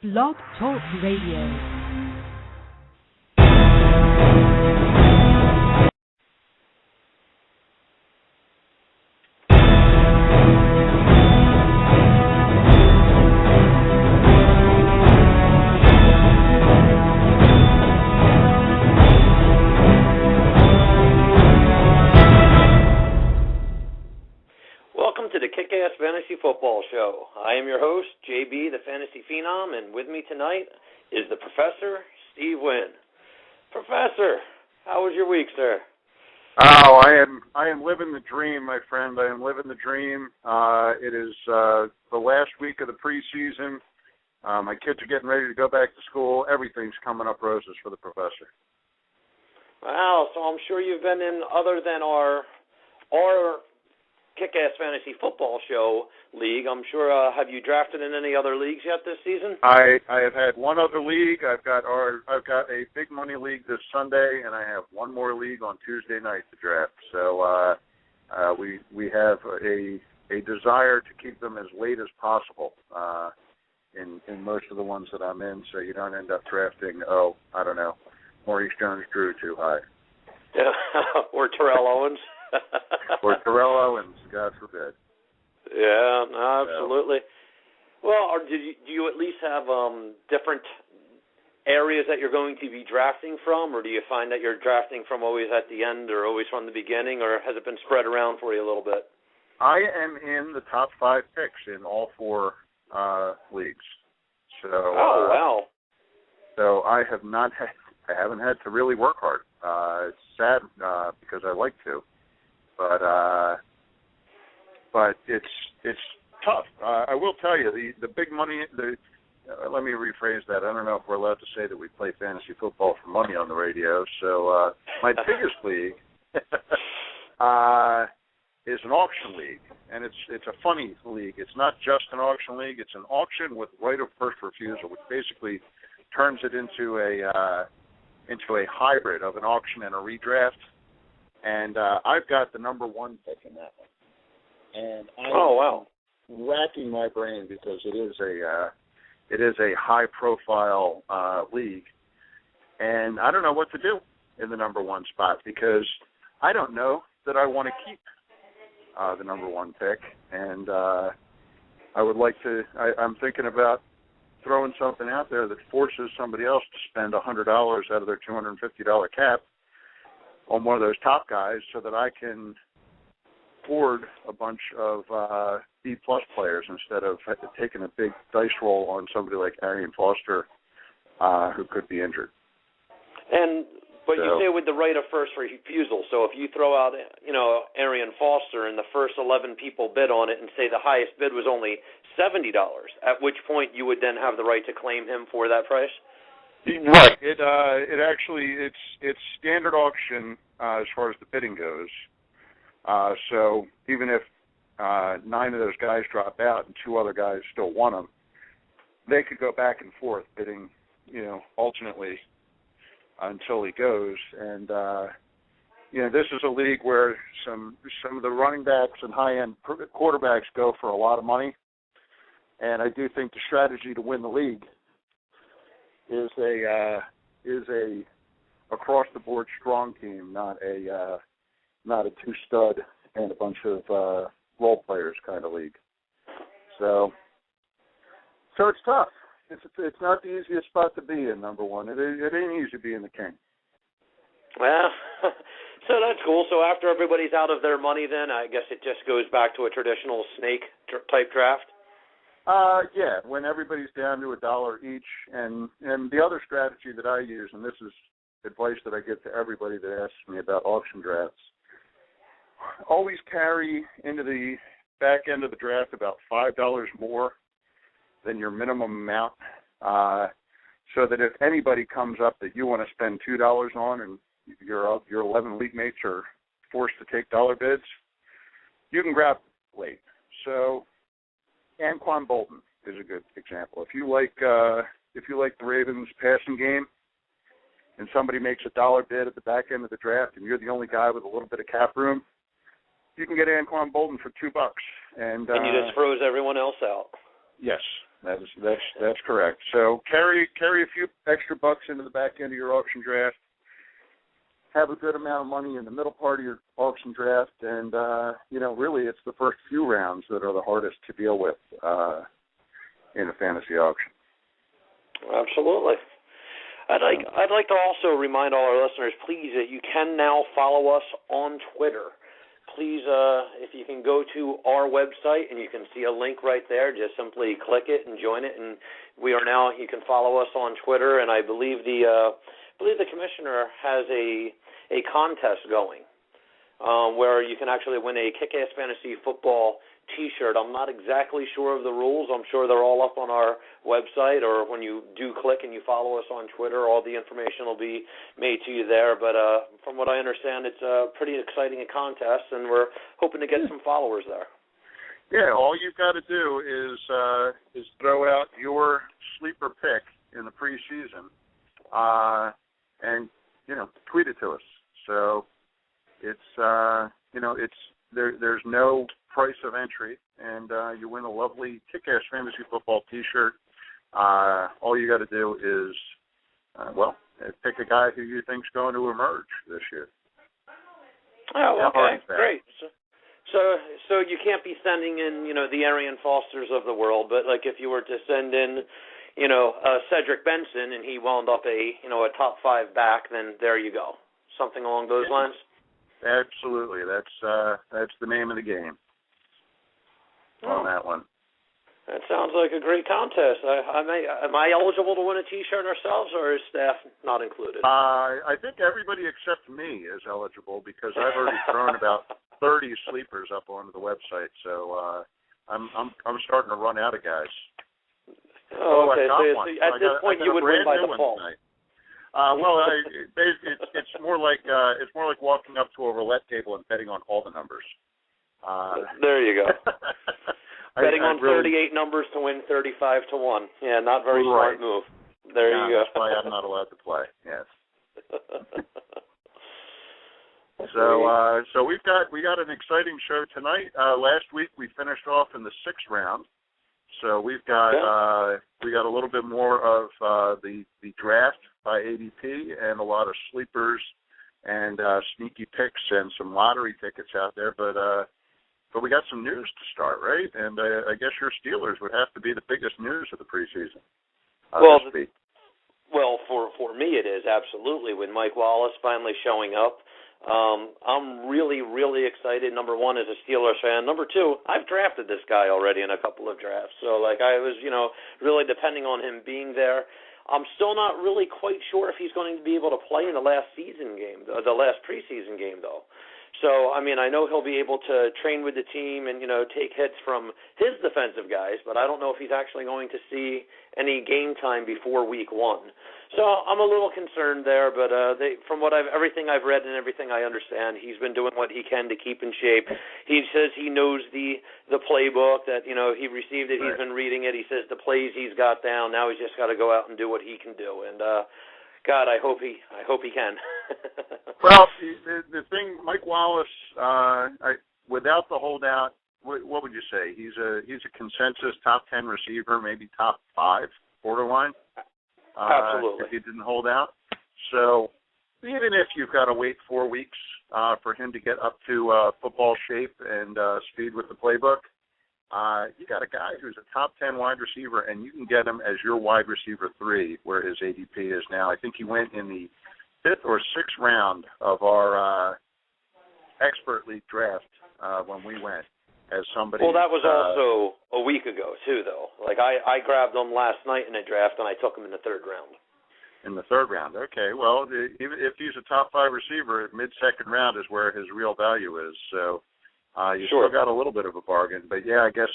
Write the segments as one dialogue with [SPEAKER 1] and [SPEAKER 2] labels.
[SPEAKER 1] Blog Talk Radio.
[SPEAKER 2] Kick-Ass Fantasy Football Show. I am your host, JB, the Fantasy Phenom, and with me tonight is the Professor, Steve Wynn. Professor, how was your week, sir?
[SPEAKER 3] Oh, I am living the dream, my friend. I am living the dream. It is the last week of the preseason. My kids are getting ready to go back to school. Everything's coming up roses for the Professor.
[SPEAKER 2] Wow, so I'm sure you've been in other than our Kick-Ass Fantasy Football Show league. I'm sure, have you drafted in any other leagues yet this season?
[SPEAKER 3] I have had one other league. I've got a big money league this Sunday, and I have one more league on Tuesday night to draft. So we have a desire to keep them as late as possible in most of the ones that I'm in, so you don't end up drafting, Maurice Jones-Drew too high.
[SPEAKER 2] Yeah, or Terrell Owens.
[SPEAKER 3] Or Terrell Owens, God forbid.
[SPEAKER 2] Yeah, absolutely. Well, do you at least have different areas that you're going to be drafting from, or do you find that you're drafting from always at the end or always from the beginning, or has it been spread around for you a little bit?
[SPEAKER 3] I am in the top 5 picks in all 4 leagues. So,
[SPEAKER 2] wow.
[SPEAKER 3] So I haven't had to really work hard. It's sad because I like to. But it's tough. I will tell you, the big money. Let me rephrase that. I don't know if we're allowed to say that we play fantasy football for money on the radio. So my biggest league is an auction league, and it's a funny league. It's not just an auction league. It's an auction with right of first refusal, which basically turns it into a hybrid of an auction and a redraft. And I've got the number 1 pick in that one. And I'm racking my brain because it is a high-profile league. And I don't know what to do in the number 1 spot because I don't know that I want to keep the number 1 pick. And I would like to – I'm thinking about throwing something out there that forces somebody else to spend $100 out of their $250 cap on one of those top guys so that I can afford a bunch of B-plus players instead of taking a big dice roll on somebody like Arian Foster who could be injured.
[SPEAKER 2] But you say with the right of first refusal, so if you throw out, Arian Foster and the first 11 people bid on it and say the highest bid was only $70, at which point you would then have the right to claim him for that price?
[SPEAKER 3] Right. It's standard auction as far as the bidding goes. So even if 9 of those guys drop out and 2 other guys still want them, they could go back and forth bidding, alternately until he goes. And this is a league where some of the running backs and high-end quarterbacks go for a lot of money. And I do think the strategy to win the league is a across the board strong team, not a 2-stud and a bunch of role players kind of league. So it's tough. It's not the easiest spot to be in, number 1. It ain't easy being the king.
[SPEAKER 2] Well, so that's cool. So after everybody's out of their money, then I guess it just goes back to a traditional snake type draft.
[SPEAKER 3] Yeah, when everybody's down to $1 each, and the other strategy that I use, and this is advice that I give to everybody that asks me about auction drafts, always carry into the back end of the draft about $5 more than your minimum amount, so that if anybody comes up that you want to spend $2 on, and your 11 league mates are forced to take dollar bids, you can grab it late. So Anquan Bolton is a good example. If you like the Ravens passing game, and somebody makes a dollar bid at the back end of the draft, and you're the only guy with a little bit of cap room, you can get Anquan Bolton for $2. And
[SPEAKER 2] you just froze everyone else out.
[SPEAKER 3] Yes, That's correct. So carry a few extra bucks into the back end of your auction draft. Have a good amount of money in the middle part of your auction draft, and really, it's the first few rounds that are the hardest to deal with in a fantasy auction.
[SPEAKER 2] Absolutely. I'd like to also remind all our listeners, please, that you can now follow us on Twitter. Please, if you can go to our website and you can see a link right there, just simply click it and join it. And you can follow us on Twitter. And I believe the commissioner has a contest going where you can actually win a Kick-Ass Fantasy Football T-shirt. I'm not exactly sure of the rules. I'm sure they're all up on our website, or when you do click and you follow us on Twitter, all the information will be made to you there. But from what I understand, it's a pretty exciting contest, and we're hoping to get some followers there.
[SPEAKER 3] Yeah, all you've got to do is throw out your sleeper pick in the preseason, and tweet it to us. So there's no price of entry, and you win a lovely Kick-Ass Fantasy Football T-shirt. All you got to do is, pick a guy who you think's going to emerge this year.
[SPEAKER 2] Oh, okay, great. So you can't be sending in, the Arian Fosters of the world, but like if you were to send in, Cedric Benson and he wound up a top 5 back, then there you go. Something along those lines.
[SPEAKER 3] Absolutely, that's the name of the game on that one.
[SPEAKER 2] That sounds like a great contest. Am I eligible to win a T-shirt ourselves, or is staff not included?
[SPEAKER 3] I think everybody except me is eligible because I've already thrown about 30 sleepers up onto the website, so I'm starting to run out of guys.
[SPEAKER 2] Oh, okay.
[SPEAKER 3] So
[SPEAKER 2] at this point, you would win by default.
[SPEAKER 3] It's more like walking up to a roulette table and betting on all the numbers.
[SPEAKER 2] There you go. Betting on 38 numbers to win 35 to 1. Yeah, not very smart move. There you go.
[SPEAKER 3] That's why I'm not allowed to play. Yes. So we got an exciting show tonight. Last week we finished off in the 6th round. So we've got a little bit more of the draft by ADP and a lot of sleepers and sneaky picks and some lottery tickets out there. But we got some news to start, right? And I guess your Steelers would have to be the biggest news of the preseason. This week.
[SPEAKER 2] Well, for me it is, absolutely, with Mike Wallace finally showing up. I'm really, really excited, number one, as a Steelers fan. Number two, I've drafted this guy already in a couple of drafts. So, I was, really depending on him being there. I'm still not really quite sure if he's going to be able to play in the last preseason game, though. So, I know he'll be able to train with the team and, take hits from his defensive guys, but I don't know if he's actually going to see any game time before week 1. So I'm a little concerned there, but from everything I've read and everything I understand, he's been doing what he can to keep in shape. He says he knows the playbook, that, he received it, he's been reading it. He says the plays he's got down, now he's just got to go out and do what he can do. And, God, I hope he can.
[SPEAKER 3] Well, the thing, Mike Wallace, without the holdout, what would you say? He's a consensus top 10 receiver, maybe top 5 borderline.
[SPEAKER 2] Absolutely.
[SPEAKER 3] If he didn't hold out. So even if you've got to wait 4 weeks for him to get up to football shape and speed with the playbook, you got a guy who's a top 10 wide receiver, and you can get him as your wide receiver 3, where his ADP is now. I think he went in the 5th or 6th round of our expert league draft when we went. As somebody.
[SPEAKER 2] Well, that was also a week ago, too, though. I grabbed him last night in a draft, and I took him in the 3rd round.
[SPEAKER 3] In the 3rd round, okay. Well, even if he's a top 5 receiver, mid-2nd round is where his real value is. So you still got a little bit of a bargain. But yeah, I guess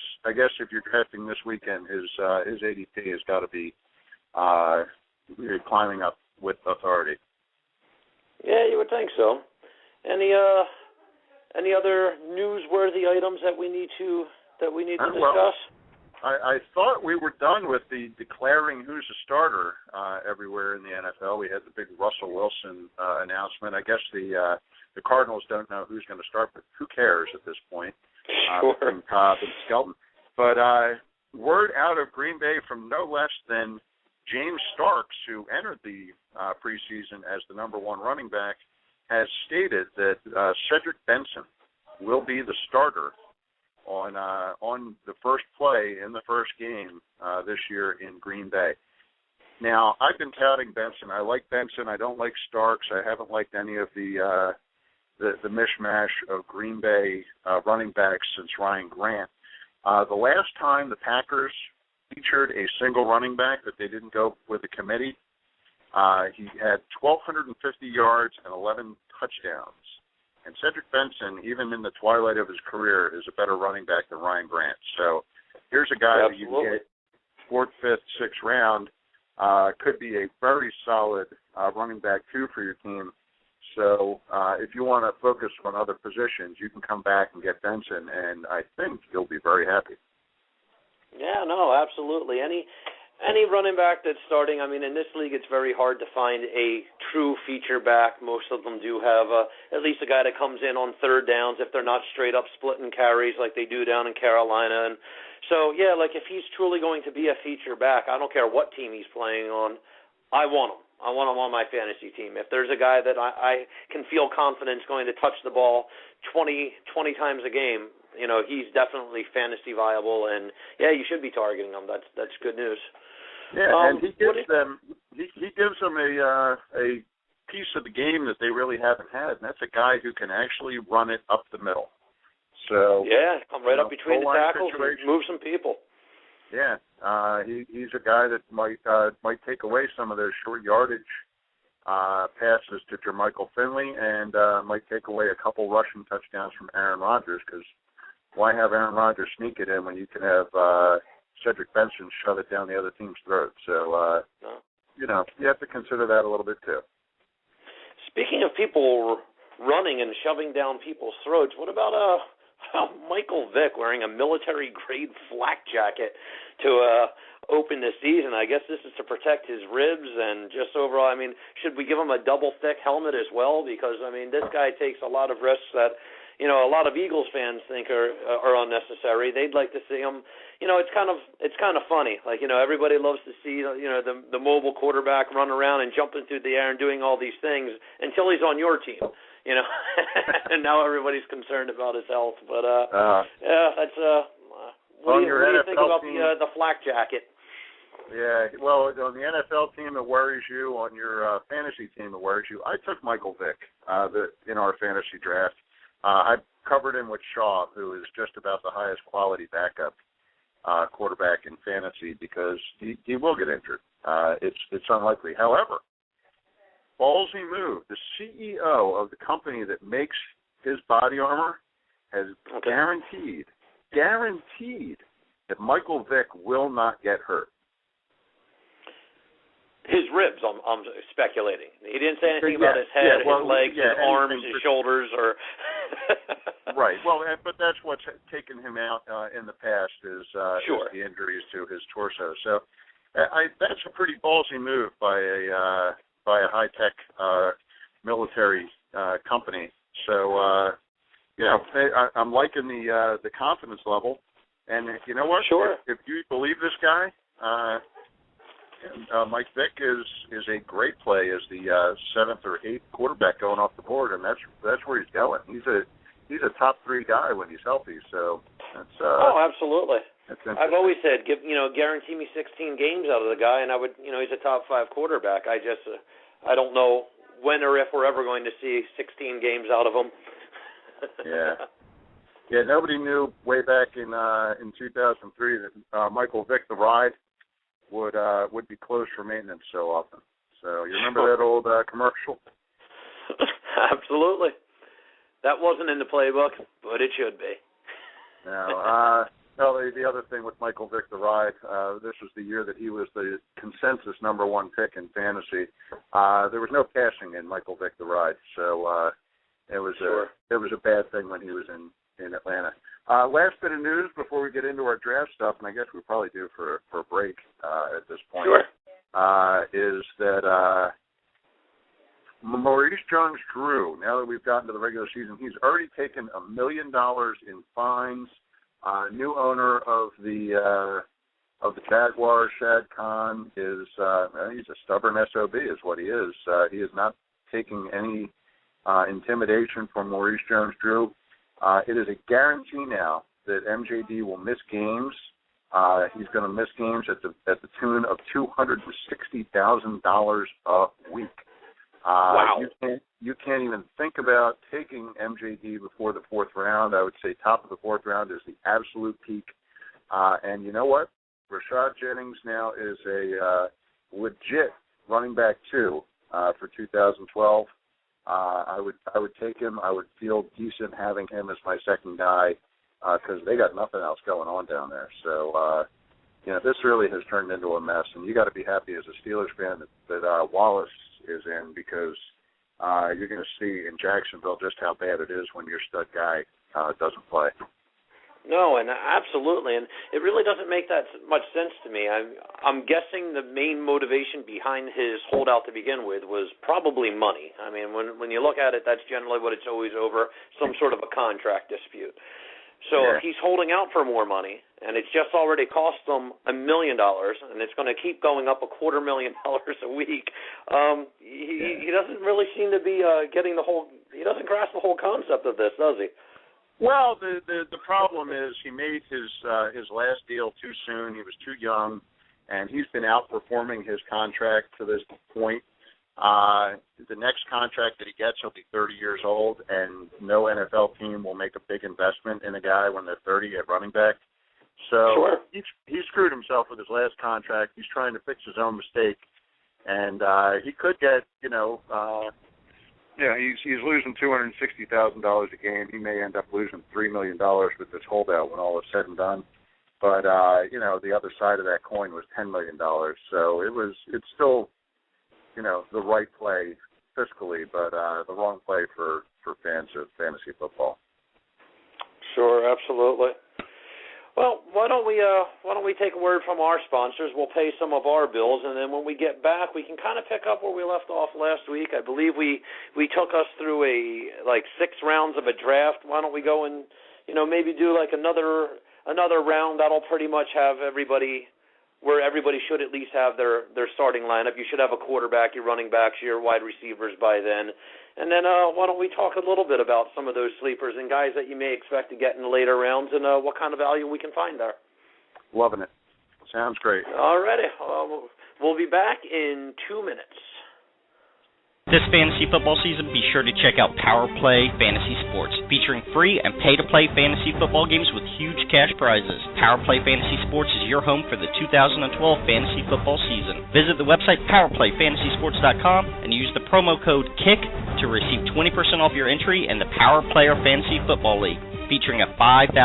[SPEAKER 3] if you're drafting this weekend, his ADP has got to be climbing up with authority. Yeah,
[SPEAKER 2] you would think so. Any other newsworthy items that we need to discuss?
[SPEAKER 3] Well, I thought we were done with the declaring who's a starter everywhere in the NFL. We had the big Russell Wilson announcement. I guess the Cardinals don't know who's going to start, but who cares at this point?
[SPEAKER 2] Sure.
[SPEAKER 3] Between Cobb and Skelton. But word out of Green Bay from no less than James Starks, who entered the preseason as the number 1 running back, has stated that Cedric Benson will be the starter on the first play in the first game this year in Green Bay. Now, I've been touting Benson. I like Benson. I don't like Starks. I haven't liked any of the mishmash of Green Bay running backs since Ryan Grant. The last time the Packers featured a single running back that they didn't go with a committee, he had 1,250 yards and 11 touchdowns. And Cedric Benson, even in the twilight of his career, is a better running back than Ryan Grant. So here's a guy that you can get 4th, 5th, 6th round. Could be a very solid running back, too, for your team. So if you want to focus on other positions, you can come back and get Benson, and I think you'll be very happy.
[SPEAKER 2] Yeah, no, absolutely. Any running back that's starting, I mean, in this league it's very hard to find a true feature back. Most of them do have at least a guy that comes in on 3rd downs if they're not straight up splitting carries like they do down in Carolina. And so, yeah, like if he's truly going to be a feature back, I don't care what team he's playing on, I want him. I want him on my fantasy team. If there's a guy that I can feel confident is going to touch the ball 20 times a game, you know, he's definitely fantasy viable, and yeah, you should be targeting him. That's good news.
[SPEAKER 3] Yeah, and he gives them a piece of the game that they really haven't had, and that's a guy who can actually run it up the middle. So
[SPEAKER 2] yeah, come right up between the tackles and move some people.
[SPEAKER 3] Yeah, he's a guy that might take away some of those short yardage passes to Jermichael Finley, and might take away a couple rushing touchdowns from Aaron Rodgers, because why have Aaron Rodgers sneak it in when you can have Cedric Benson shove it down the other team's throat? So, you know, you have to consider that a little bit too.
[SPEAKER 2] Speaking of people running and shoving down people's throats, what about Michael Vick wearing a military-grade flak jacket to open the season? I guess this is to protect his ribs and just overall, I mean, should we give him a double-thick helmet as well? Because, I mean, this guy takes a lot of risks that, you know, a lot of Eagles fans think are unnecessary. They'd like to see him. You know, it's kind of funny. Like, you know, everybody loves to see, you know, the mobile quarterback run around and jumping through the air and doing all these things until he's on your team. You know, and now everybody's concerned about his health. But yeah, that's what do you think about the flak jacket?
[SPEAKER 3] Yeah, well, on the NFL team it worries you. On your fantasy team it worries you. I took Michael Vick in our fantasy draft. I covered him with Shaw, who is just about the highest quality backup quarterback in fantasy, because he will get injured. It's unlikely. However, ballsy move. The CEO of the company that makes his body armor has guaranteed that Michael Vick will not get hurt.
[SPEAKER 2] His ribs, I'm speculating. He didn't say anything about his head, his legs, his arms, his shoulders, or...
[SPEAKER 3] Right. Well, but that's what's taken him out in the past is the injuries to his torso. So that's a pretty ballsy move by a high-tech military company. So, you know, I'm liking the confidence level. And you know what?
[SPEAKER 2] Sure.
[SPEAKER 3] If you believe this guy, Mike Vick is a great play as the 7th or 8th quarterback going off the board, and that's where he's going. He's a top 3 guy when he's healthy. So that's
[SPEAKER 2] absolutely. I've always said, guarantee me 16 games out of the guy, and I would, he's a top 5 quarterback. I just, I don't know when or if we're ever going to see 16 games out of him.
[SPEAKER 3] Yeah. Nobody knew way back in 2003 that Michael Vick, the ride, would be closed for maintenance so often. So you remember that old commercial?
[SPEAKER 2] Absolutely. That wasn't in the playbook, but it should be.
[SPEAKER 3] Now, the other thing with Michael Vick, the ride, this was the year that he was the consensus number 1 pick in fantasy. There was no passing in Michael Vick, the ride, so it was a bad thing when he was in Atlanta. Last bit of news before we get into our draft stuff, and I guess we probably do for a break at this point.
[SPEAKER 2] Sure.
[SPEAKER 3] Is that Maurice Jones-Drew, now that we've gotten to the regular season, he's already taken $1 million in fines. New owner of the of the Jaguars, Shad Khan, is he's a stubborn SOB is what he is. He is not taking any intimidation from Maurice Jones-Drew. It is a guarantee now that MJD will miss games. He's going to miss games at the tune of $260,000 a week.
[SPEAKER 2] Wow.
[SPEAKER 3] You can't even think about taking MJD before the fourth round. I would say top of the fourth round is the absolute peak. And you know what? Rashad Jennings now is a legit running back 2 for 2012. I would take him. I would feel decent having him as my second guy because they got nothing else going on down there. So, this really has turned into a mess, and you got to be happy as a Steelers fan that Wallace is in because you're going to see in Jacksonville just how bad it is when your stud guy doesn't play.
[SPEAKER 2] No, and absolutely, and it really doesn't make that much sense to me. I'm guessing the main motivation behind his holdout to begin with was probably money. I mean, when you look at it, that's generally what it's always over, some sort of a contract dispute. So if he's holding out for more money, and it's just already cost them $1 million, and it's going to keep going up $250,000 a week, he doesn't really seem to be getting the whole. He doesn't grasp the whole concept of this, does he?
[SPEAKER 3] Well, the problem is he made his last deal too soon. He was too young, and he's been outperforming his contract to this point. The next contract that he gets, he'll be 30 years old, and no NFL team will make a big investment in a guy when they're 30 at running back. So he screwed himself with his last contract. He's trying to fix his own mistake, and he could get, he's losing $260,000 a game. He may end up losing $3 million with this holdout when all is said and done. But the other side of that coin was $10 million. So it's still, the right play fiscally, but the wrong play for fans of fantasy football.
[SPEAKER 2] Sure, absolutely. Well, why don't we take a word from our sponsors? We'll pay some of our bills, and then when we get back, we can kind of pick up where we left off last week. I believe we took us through 6 rounds of a draft. Why don't we go and maybe do another round that'll pretty much have everybody where everybody should at least have their starting lineup. You should have a quarterback, your running backs, your wide receivers by then. And then why don't we talk a little bit about some of those sleepers and guys that you may expect to get in the later rounds and what kind of value we can find there.
[SPEAKER 3] Loving it. Sounds great.
[SPEAKER 2] All righty. We'll be back in 2 minutes.
[SPEAKER 4] This fantasy football season, be sure to check out Power Play Fantasy Sports, featuring free and pay-to-play fantasy football games with huge cash prizes. Power Play Fantasy Sports is your home for the 2012 fantasy football season. Visit the website powerplayfantasysports.com and use the promo code KICK to receive 20% off your entry in the Power Player Fantasy Football League, featuring a $5,000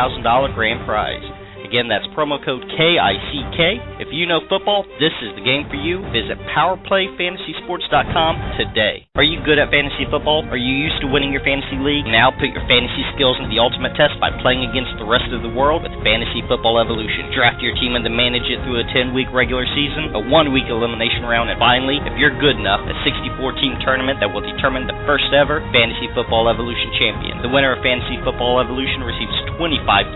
[SPEAKER 4] grand prize. Again, that's promo code KICK. If you know football, this is the game for you. Visit PowerPlayFantasySports.com today. Are you good at fantasy football? Are you used to winning your fantasy league? Now put your fantasy skills in the ultimate test by playing against the rest of the world with Fantasy Football Evolution. Draft your team and then manage it through a 10-week regular season, a 1-week elimination round, and finally, if you're good enough, a 64-team tournament that will determine the first ever Fantasy Football Evolution champion. The winner of Fantasy Football Evolution receives $25,000,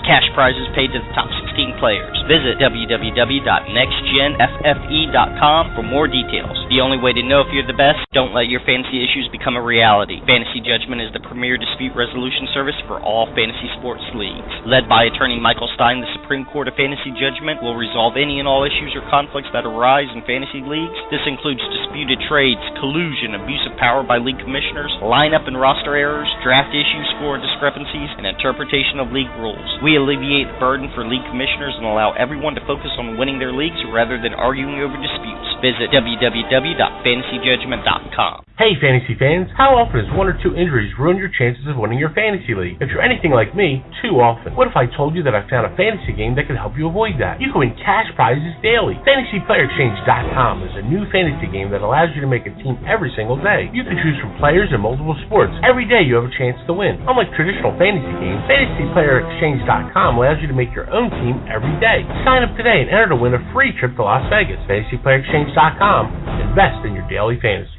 [SPEAKER 4] cash prizes paid to the top 16 players. Visit www.nextgenffe.com for more details. The only way to know if you're the best, don't let your fantasy issues become a reality. Fantasy Judgment is the premier dispute resolution service for all fantasy sports leagues. Led by attorney Michael Stein, the Supreme Court of Fantasy Judgment will resolve any and all issues or conflicts that arise in fantasy leagues. This includes disputed trades, collusion, abuse of power by league commissioners, lineup and roster errors, draft issues, score discrepancies, and interpretation of league rules. We alleviate the burden for league commissioners and allow everyone to focus on winning their leagues rather than arguing over disputes. Visit www.fantasyjudgment.com.
[SPEAKER 5] Hey fantasy fans, how often does 1 or 2 injuries ruin your chances of winning your fantasy league? If you're anything like me, too often. What if I told you that I found a fantasy game that could help you avoid that? You can win cash prizes daily. FantasyPlayerExchange.com is a new fantasy game that allows you to make a team every single day. You can choose from players in multiple sports. Every day you have a chance to win. Unlike traditional fantasy games, FantasyPlayerExchange.com allows you to make your own team every day. Sign up today and enter to win a free trip to Las Vegas. FantasyPlayerExchange.com. Invest in your daily fantasy.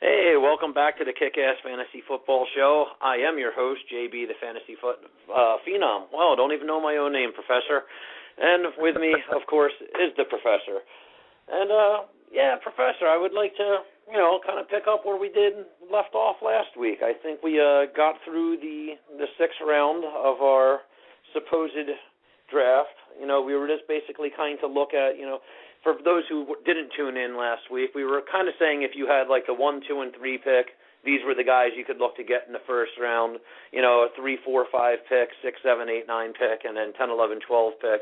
[SPEAKER 2] Hey, welcome back to the Kick-Ass Fantasy Football Show. I am your host, JB, the Fantasy Phenom. Well, I don't even know my own name, Professor. And with me, of course, is the Professor. And, Professor, I would like to, kind of pick up where we left off last week. I think we got through the sixth round of our supposed draft. We were just basically kind of look at, for those who didn't tune in last week, we were kind of saying if you had like the 1, 2, and 3 pick, these were the guys you could look to get in the first round, a 3, 4, 5 pick, 6, 7, 8, 9 pick, and then 10, 11, 12 pick.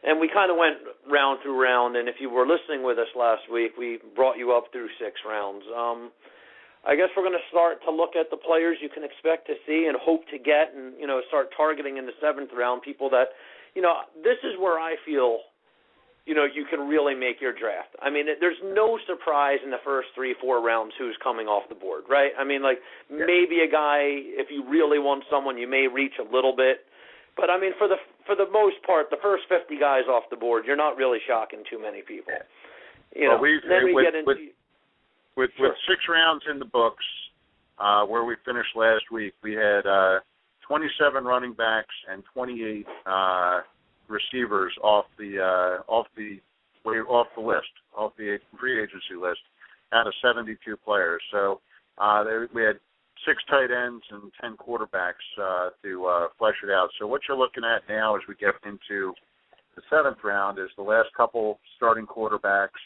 [SPEAKER 2] And we kind of went round through round, and if you were listening with us last week, we brought you up through 6 rounds. I guess we're going to start to look at the players you can expect to see and hope to get and, start targeting in the 7th round people that, this is where I feel you can really make your draft. I mean, there's no surprise in the first 3, 4 rounds who's coming off the board, right? I mean, maybe a guy, if you really want someone, you may reach a little bit. But, I mean, for the most part, the first 50 guys off the board, you're not really shocking too many people.
[SPEAKER 3] With 6 rounds in the books, where we finished last week, we had 27 running backs and 28 receivers off the list, off the free agency list, out of 72 players. So we had 6 tight ends and 10 quarterbacks to flesh it out. So what you're looking at now as we get into the 7th round is the last couple starting quarterbacks,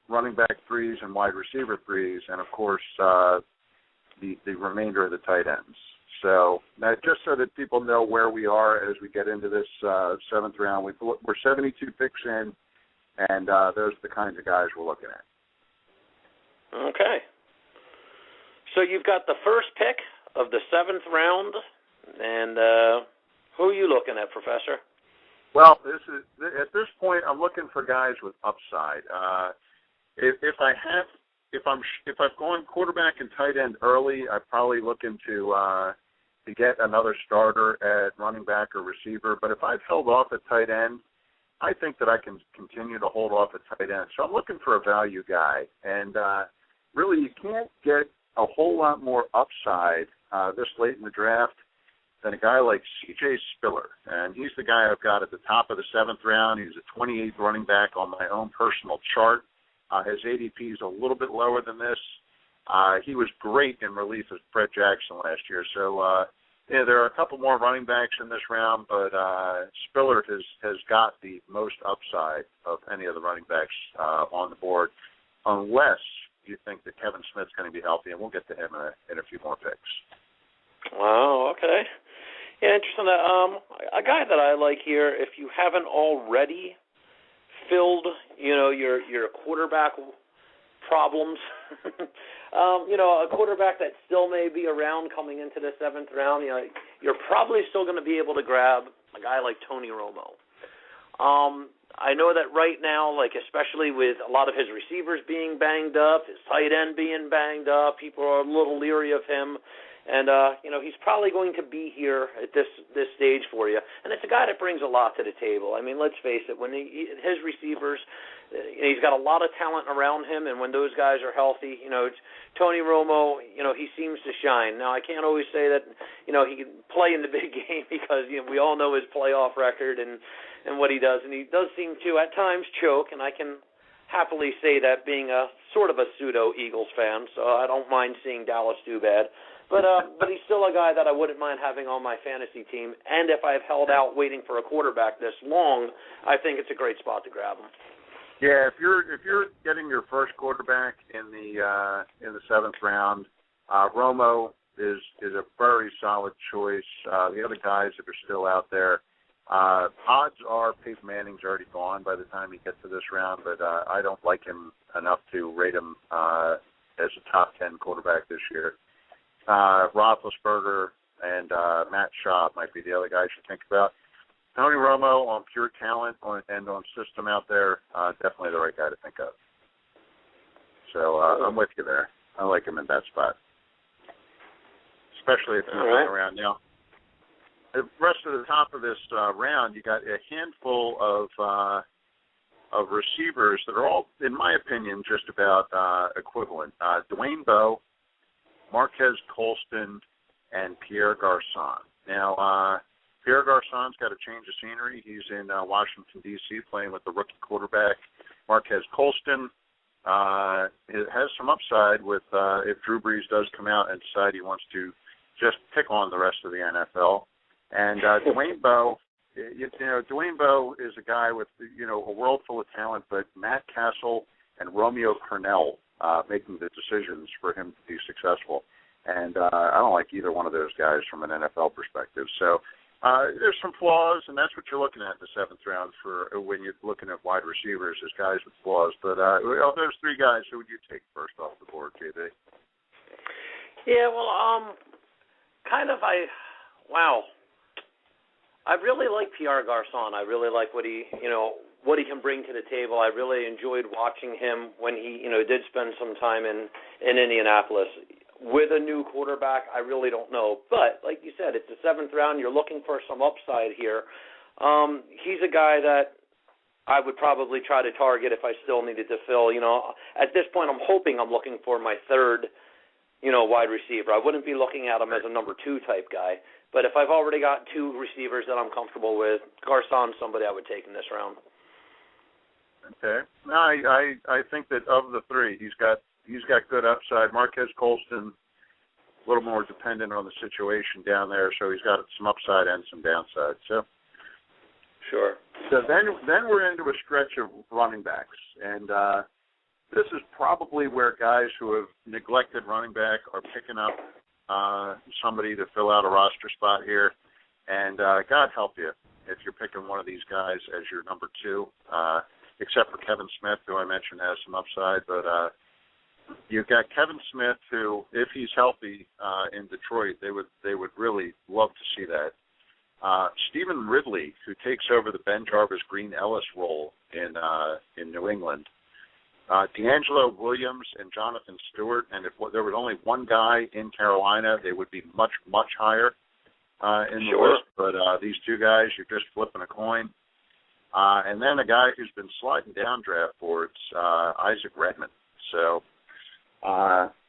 [SPEAKER 3] running back 3s and wide receiver 3s, and of course the remainder of the tight ends. So now, just so that people know where we are as we get into this 7th round, we're 72 picks in, and those are the kinds of guys we're looking at.
[SPEAKER 2] Okay. So you've got the first pick of the 7th round, and who are you looking at, Professor?
[SPEAKER 3] Well, at this point, I'm looking for guys with upside. If I've gone quarterback and tight end early, I'm probably looking to get another starter at running back or receiver. But if I've held off at tight end, I think that I can continue to hold off at tight end. So I'm looking for a value guy. And really, you can't get a whole lot more upside this late in the draft than a guy like C.J. Spiller. And he's the guy I've got at the top of the 7th round. He's a 28th running back on my own personal chart. His ADP is a little bit lower than this. He was great in relief of Fred Jackson last year. So, there are a couple more running backs in this round, but Spiller has got the most upside of any of the running backs on the board, unless you think that Kevin Smith's going to be healthy, and we'll get to him in a few more picks.
[SPEAKER 2] Wow, okay. Yeah, interesting. A guy that I like here, if you haven't already filled, your quarterback problems, a quarterback that still may be around coming into the 7th round, you're probably still going to be able to grab a guy like Tony Romo. I know that right now, especially with a lot of his receivers being banged up, his tight end being banged up, people are a little leery of him. And, he's probably going to be here at this stage for you. And it's a guy that brings a lot to the table. I mean, let's face it, when his receivers, he's got a lot of talent around him, and when those guys are healthy, it's Tony Romo, he seems to shine. Now, I can't always say that, he can play in the big game because, we all know his playoff record and what he does. And he does seem to, at times, choke, and I can happily say that being a sort of a pseudo-Eagles fan, so I don't mind seeing Dallas do bad. But he's still a guy that I wouldn't mind having on my fantasy team. And if I've held out waiting for a quarterback this long, I think it's a great spot to grab him.
[SPEAKER 3] Yeah, if you're getting your first quarterback in the 7th round, Romo is a very solid choice. The other guys that are still out there, odds are Peyton Manning's already gone by the time he gets to this round, but I don't like him enough to rate him as a top 10 quarterback this year. Roethlisberger and Matt Schaub might be the other guys you think about. Tony Romo, on pure talent and on system out there, definitely the right guy to think of. So I'm with you there. I like him in that spot, especially if you're looking around now. The rest of the top of this round, you got a handful of receivers that are all, in my opinion, just about equivalent. Dwayne Bowe, Marquez Colston, and Pierre Garçon. Now, Pierre Garçon's got a change of scenery. He's in Washington, D.C., playing with the rookie quarterback, Marquez Colston. It has some upside with if Drew Brees does come out and decide he wants to just pick on the rest of the NFL. And Dwayne Bowe, Dwayne Bowe is a guy with, a world full of talent, but Matt Castle and Romeo Cornell making the decisions for him to be successful. And I don't like either one of those guys from an NFL perspective. So there's some flaws, and that's what you're looking at in the 7th round for when you're looking at wide receivers is guys with flaws. But of those 3 guys, who would you take first off the board, JB?
[SPEAKER 2] Yeah, well, I really like Pierre Garçon. I really like what he can bring to the table. I really enjoyed watching him when he, did spend some time in Indianapolis. With a new quarterback, I really don't know. But, like you said, it's the 7th round. You're looking for some upside here. He's a guy that I would probably try to target if I still needed to fill. At this point, I'm hoping I'm looking for my 3rd, wide receiver. I wouldn't be looking at him as a number 2 type guy. But if I've already got 2 receivers that I'm comfortable with, Garçon's somebody I would take in this round.
[SPEAKER 3] Okay. No, I think that of the 3, he's got good upside. Marquez Colston, a little more dependent on the situation down there, so he's got some upside and some downside. So,
[SPEAKER 2] sure.
[SPEAKER 3] So then we're into a stretch of running backs, and this is probably where guys who have neglected running back are picking up somebody to fill out a roster spot here. And God help you if you're picking one of these guys as your number 2, except for Kevin Smith, who I mentioned has some upside. But you've got Kevin Smith, who, if he's healthy in Detroit, they would really love to see that. Stephen Ridley, who takes over the Ben Jarvis Green Ellis role in New England. D'Angelo Williams and Jonathan Stewart, and if there was only one guy in Carolina, they would be much, much higher in the list. But these 2 guys, you're just flipping a coin. And then a guy who's been sliding down draft boards, Isaac Redman. So,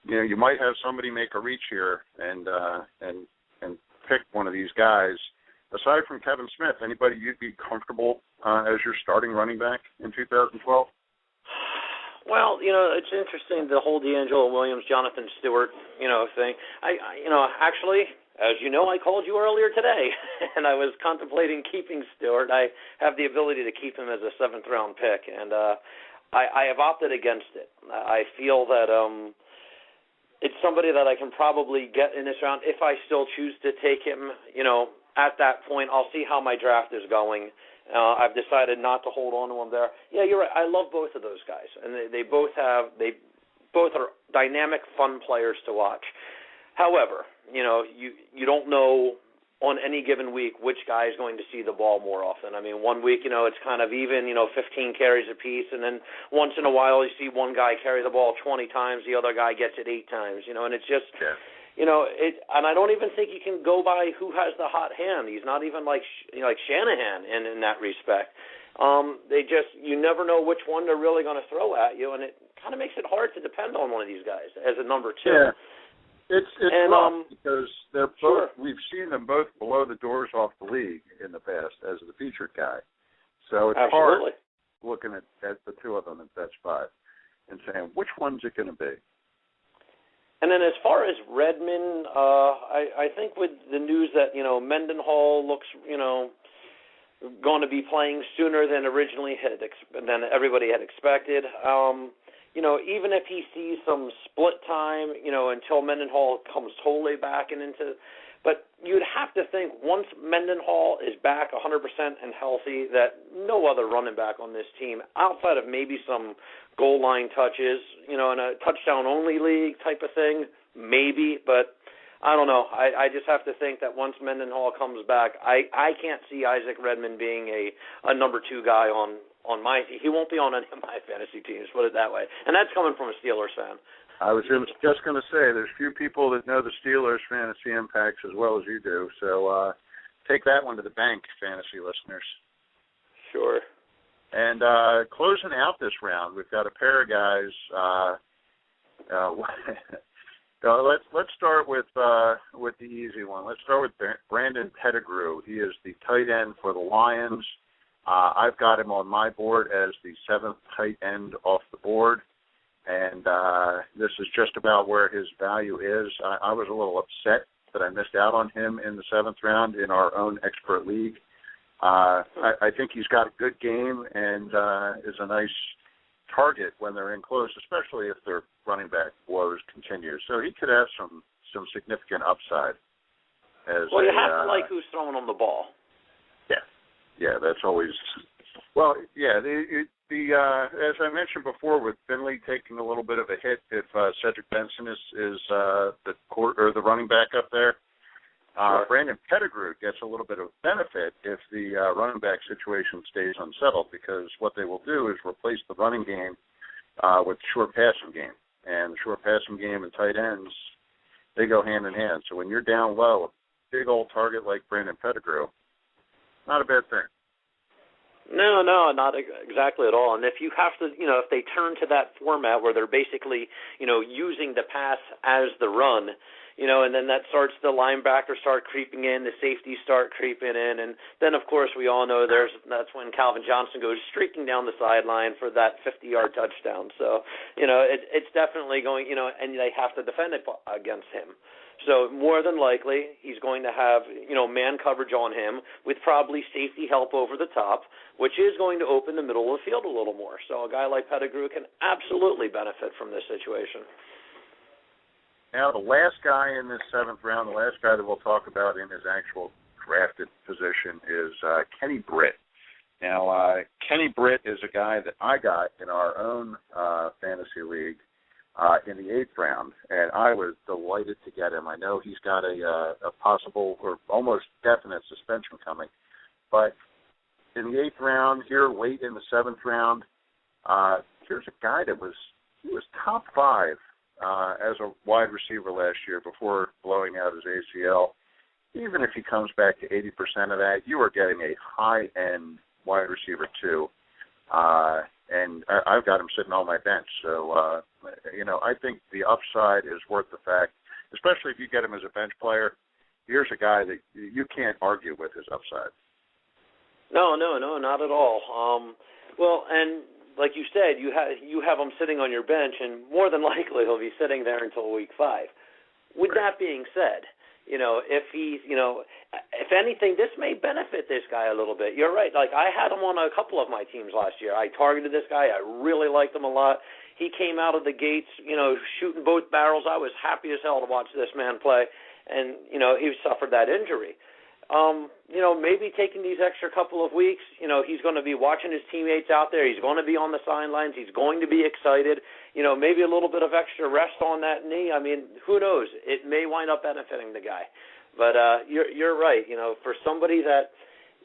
[SPEAKER 3] you might have somebody make a reach here and pick one of these guys. Aside from Kevin Smith, anybody you'd be comfortable as your starting running back in 2012?
[SPEAKER 2] Well, it's interesting, the whole D'Angelo Williams, Jonathan Stewart, thing. Actually, as you know, I called you earlier today, and I was contemplating keeping Stewart. I have the ability to keep him as a 7th-round pick, and I have opted against it. I feel that it's somebody that I can probably get in this round if I still choose to take him, at that point. I'll see how my draft is going. I've decided not to hold on to him there. Yeah, you're right. I love both of those guys, and they both are dynamic, fun players to watch. However, you don't know on any given week which guy is going to see the ball more often. I mean, one week, it's kind of even, 15 carries apiece, and then once in a while you see one guy carry the ball 20 times, the other guy gets it 8 times, and it's just, and I don't even think you can go by who has the hot hand. He's not even like Shanahan in that respect. You never know which one they're really going to throw at you, and it kind of makes it hard to depend on one of these guys as a number 2.
[SPEAKER 3] Yeah. It's rough because they're both. We've seen them both below the doors off the league in the past as the featured guy, so it's hard looking at the 2 of them at that spot and saying which one's it going to be.
[SPEAKER 2] And then as far as Redmond, I think with the news that Mendenhall looks going to be playing sooner than than everybody had expected. Even if he sees some split time, until Mendenhall comes totally back but you'd have to think once Mendenhall is back 100% and healthy that no other running back on this team, outside of maybe some goal line touches, in a touchdown-only league type of thing, maybe, but I don't know. I just have to think that once Mendenhall comes back, I can't see Isaac Redman being a number 2 guy on he won't be on any of my fantasy teams, put it that way. And that's coming from a Steelers fan.
[SPEAKER 3] I was just going to say, there's few people that know the Steelers fantasy impacts as well as you do. So take that one to the bank, fantasy listeners.
[SPEAKER 2] Sure.
[SPEAKER 3] And closing out this round, we've got a pair of guys. Let's start with the easy one. Let's start with Brandon Pettigrew. He is the tight end for the Lions. I've got him on my board as the 7th tight end off the board, and this is just about where his value is. I was a little upset that I missed out on him in the 7th round in our own expert league. I think he's got a good game and is a nice target when they're in close, especially if their running back woes continue. So he could have some significant upside.
[SPEAKER 2] Well, you have to like who's throwing on the ball.
[SPEAKER 3] Yeah, that's always. Well, yeah. As I mentioned before, with Finley taking a little bit of a hit, if Cedric Benson is the running back up there,
[SPEAKER 2] sure.
[SPEAKER 3] Brandon Pettigrew gets a little bit of benefit if the running back situation stays unsettled, because what they will do is replace the running game with the short passing game, and the short passing game and tight ends, they go hand in hand. So when you're down low, a big old target like Brandon Pettigrew, not a bad thing.
[SPEAKER 2] No, not exactly at all. And if you have to, if they turn to that format where they're basically, using the pass as the run, and then that starts, the linebackers start creeping in, the safeties start creeping in, and then, of course, we all know that's when Calvin Johnson goes streaking down the sideline for that 50-yard touchdown. So, it's definitely going, and they have to defend it against him. So more than likely, he's going to have, man coverage on him with probably safety help over the top, which is going to open the middle of the field a little more. So a guy like Pettigrew can absolutely benefit from this situation.
[SPEAKER 3] Now, the last guy in this 7th round, the last guy that we'll talk about in his actual drafted position is Kenny Britt. Now, Kenny Britt is a guy that I got in our own fantasy league in the 8th round, and I was delighted to get him. I know he's got a possible or almost definite suspension coming, but in the 8th round, here late in the 7th round, here's a guy that was top 5 as a wide receiver last year before blowing out his ACL. Even if he comes back to 80% of that, you are getting a high-end wide receiver too. And I've got him sitting on my bench. So, I think the upside is worth the fact, especially if you get him as a bench player. Here's a guy that you can't argue with his upside.
[SPEAKER 2] No, not at all. Well, and like you said, you have him sitting on your bench, and more than likely he'll be sitting there until week 5. With that being said, if he's, if anything, this may benefit this guy a little bit. You're right. Like, I had him on a couple of my teams last year. I targeted this guy. I really liked him a lot. He came out of the gates, shooting both barrels. I was happy as hell to watch this man play, and, he suffered that injury. Maybe taking these extra couple of weeks, he's going to be watching his teammates out there. He's going to be on the sidelines. He's going to be excited. Maybe a little bit of extra rest on that knee. I mean, who knows? It may wind up benefiting the guy. But you're right. For somebody that,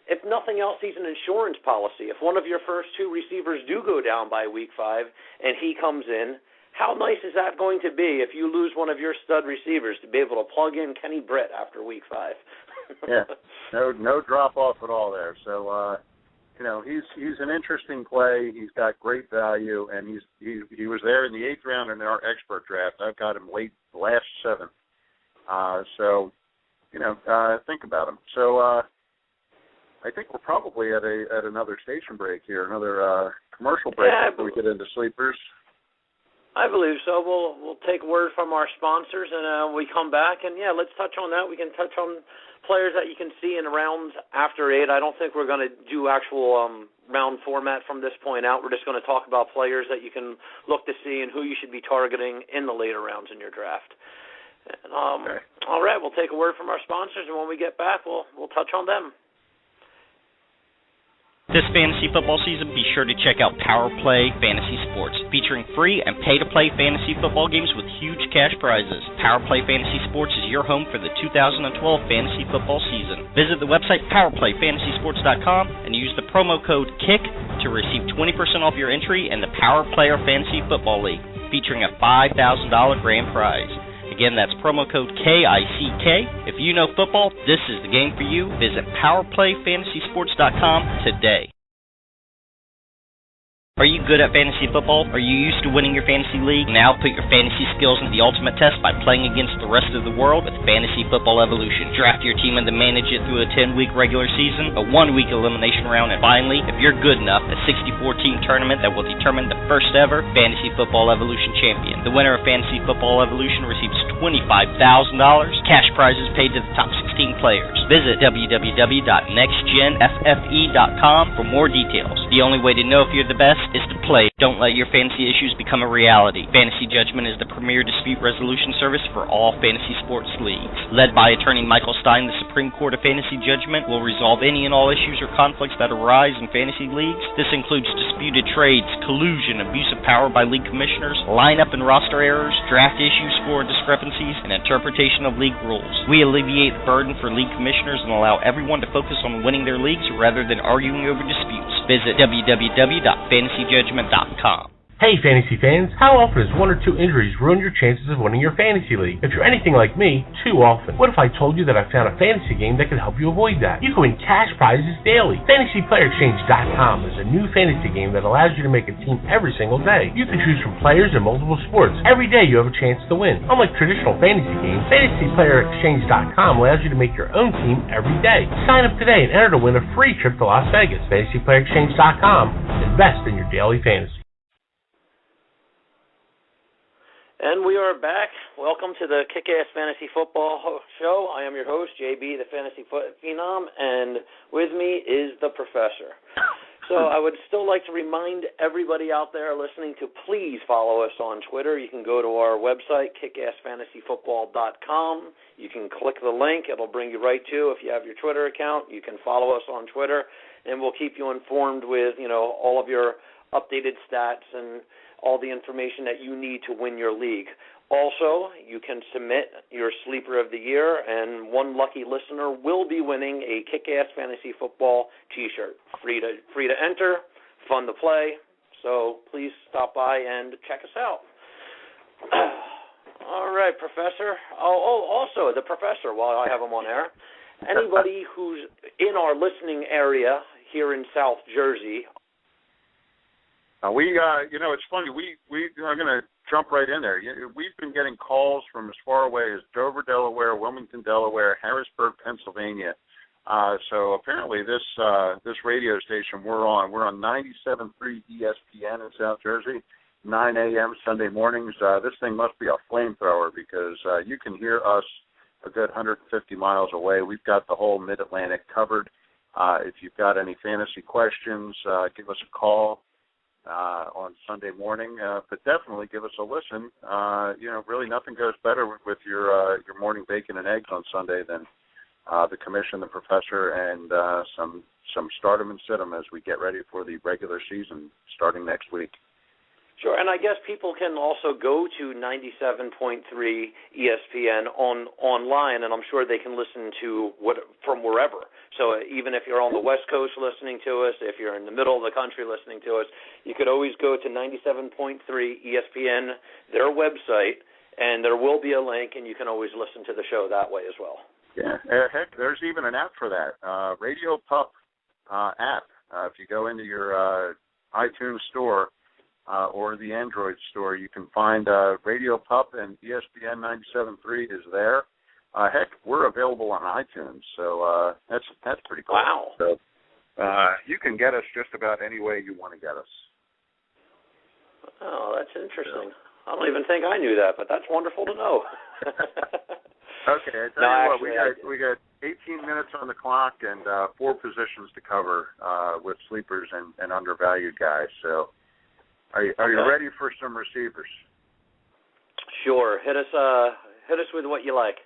[SPEAKER 2] if nothing else, he's an insurance policy. If one of your first 2 receivers do go down by week 5 and he comes in, how nice is that going to be if you lose one of your stud receivers to be able to plug in Kenny Britt after week 5?
[SPEAKER 3] Yeah, no drop off at all there. So, he's an interesting play. He's got great value, and he was there in the 8th round in our expert draft. I've got him late, last 7th. So, think about him. So, I think we're probably at another station break here, another commercial break before we get into sleepers.
[SPEAKER 2] I believe so. We'll take word from our sponsors, and we come back, and let's touch on that. We can touch on players that you can see in rounds after 8. I don't think we're going to do actual round format from this point out. We're just going to talk about players that you can look to see and who you should be targeting in the later rounds in your draft. And, okay. All right, we'll take a word from our sponsors, and when we get back, we'll touch on them.
[SPEAKER 4] This fantasy football season, be sure to check out Power Play Fantasy Sports, featuring free and pay-to-play fantasy football games with huge cash prizes. Power Play Fantasy Sports is your home for the 2012 fantasy football season. Visit the website PowerPlayFantasySports.com and use the promo code KICK to receive 20% off your entry in the Power Player Fantasy Football League, featuring a $5,000 grand prize. Again, that's promo code KICK. If you know football, this is the game for you. Visit PowerPlayFantasySports.com today. Are you good at fantasy football? Are you used to winning your fantasy league? Now put your fantasy skills into the ultimate test by playing against the rest of the world with Fantasy Football Evolution. Draft your team and then manage it through a 10-week regular season, a 1-week elimination round, and finally, if you're good enough, a 64-team tournament that will determine the first ever Fantasy Football Evolution champion. The winner of Fantasy Football Evolution receives $25,000, cash prizes paid to the top 16 players. Visit www.nextgenffe.com for more details. The only way to know if you're the best is to play. Don't let your fantasy issues become a reality. Fantasy Judgment is the premier dispute resolution service for all fantasy sports leagues. Led by attorney Michael Stein, the Supreme Court of Fantasy Judgment will resolve any and all issues or conflicts that arise in fantasy leagues. This includes disputed trades, collusion, abuse of power by league commissioners, lineup and roster errors, draft issues, score discrepancies, and interpretation of league rules. We alleviate the burden for league commissioners and allow everyone to focus on winning their leagues rather than arguing over disputes. Visit www.fantasyjudgment.com.
[SPEAKER 5] Hey fantasy fans, how often does 1 or 2 injuries ruin your chances of winning your fantasy league? If you're anything like me, too often. What if I told you that I found a fantasy game that can help you avoid that? You can win cash prizes daily. FantasyPlayerExchange.com is a new fantasy game that allows you to make a team every single day. You can choose from players in multiple sports. Every day you have a chance to win. Unlike traditional fantasy games, FantasyPlayerExchange.com allows you to make your own team every day. Sign up today and enter to win a free trip to Las Vegas. FantasyPlayerExchange.com. Invest in your daily fantasy.
[SPEAKER 2] And we are back. Welcome to the Kick-Ass Fantasy Football Show. I am your host, JB, the Fantasy Phenom, and with me is the Professor. So I would still like to remind everybody out there listening to please follow us on Twitter. You can go to our website, kickassfantasyfootball.com. You can click the link. It'll bring you right to, if you have your Twitter account, you can follow us on Twitter, and we'll keep you informed with, all of your updated stats and all the information that you need to win your league. Also, you can submit your Sleeper of the Year, and one lucky listener will be winning a Kick-Ass Fantasy Football T-shirt. Free to enter, fun to play, so please stop by and check us out. All right, Professor. Also, the Professor, while I have him on air, anybody who's in our listening area here in South Jersey,
[SPEAKER 3] it's funny. We are going to jump right in there. We've been getting calls from as far away as Dover, Delaware, Wilmington, Delaware, Harrisburg, Pennsylvania. So apparently this radio station we're on 97.3 ESPN in South Jersey, 9 a.m. Sunday mornings. This thing must be a flamethrower because you can hear us a good 150 miles away. We've got the whole Mid-Atlantic covered. If you've got any fantasy questions, give us a call on Sunday morning, but definitely give us a listen. Really nothing goes better with your morning bacon and eggs on Sunday than the commission, the Professor, and some start 'em and sit 'em as we get ready for the regular season starting next week.
[SPEAKER 2] Sure, and I guess people can also go to 97.3 ESPN online, and I'm sure they can listen to from wherever. So even if you're on the West Coast listening to us, if you're in the middle of the country listening to us, you could always go to 97.3 ESPN, their website, and there will be a link, and you can always listen to the show that way as well.
[SPEAKER 3] Yeah, heck, there's even an app for that, Radio Pup app. If you go into your iTunes store, or the Android store, you can find Radio Pup, and ESPN 97.3 is there. Heck, we're available on iTunes, so that's pretty cool.
[SPEAKER 2] Wow.
[SPEAKER 3] So you can get us just about any way you want to get us.
[SPEAKER 2] Oh, that's interesting. I don't even think I knew that, but that's wonderful to know.
[SPEAKER 3] Okay, I tell you what, we got 18 minutes on the clock and 4 positions to cover with sleepers and undervalued guys, so Are you ready for some receivers?
[SPEAKER 2] Sure. Hit us with what you like.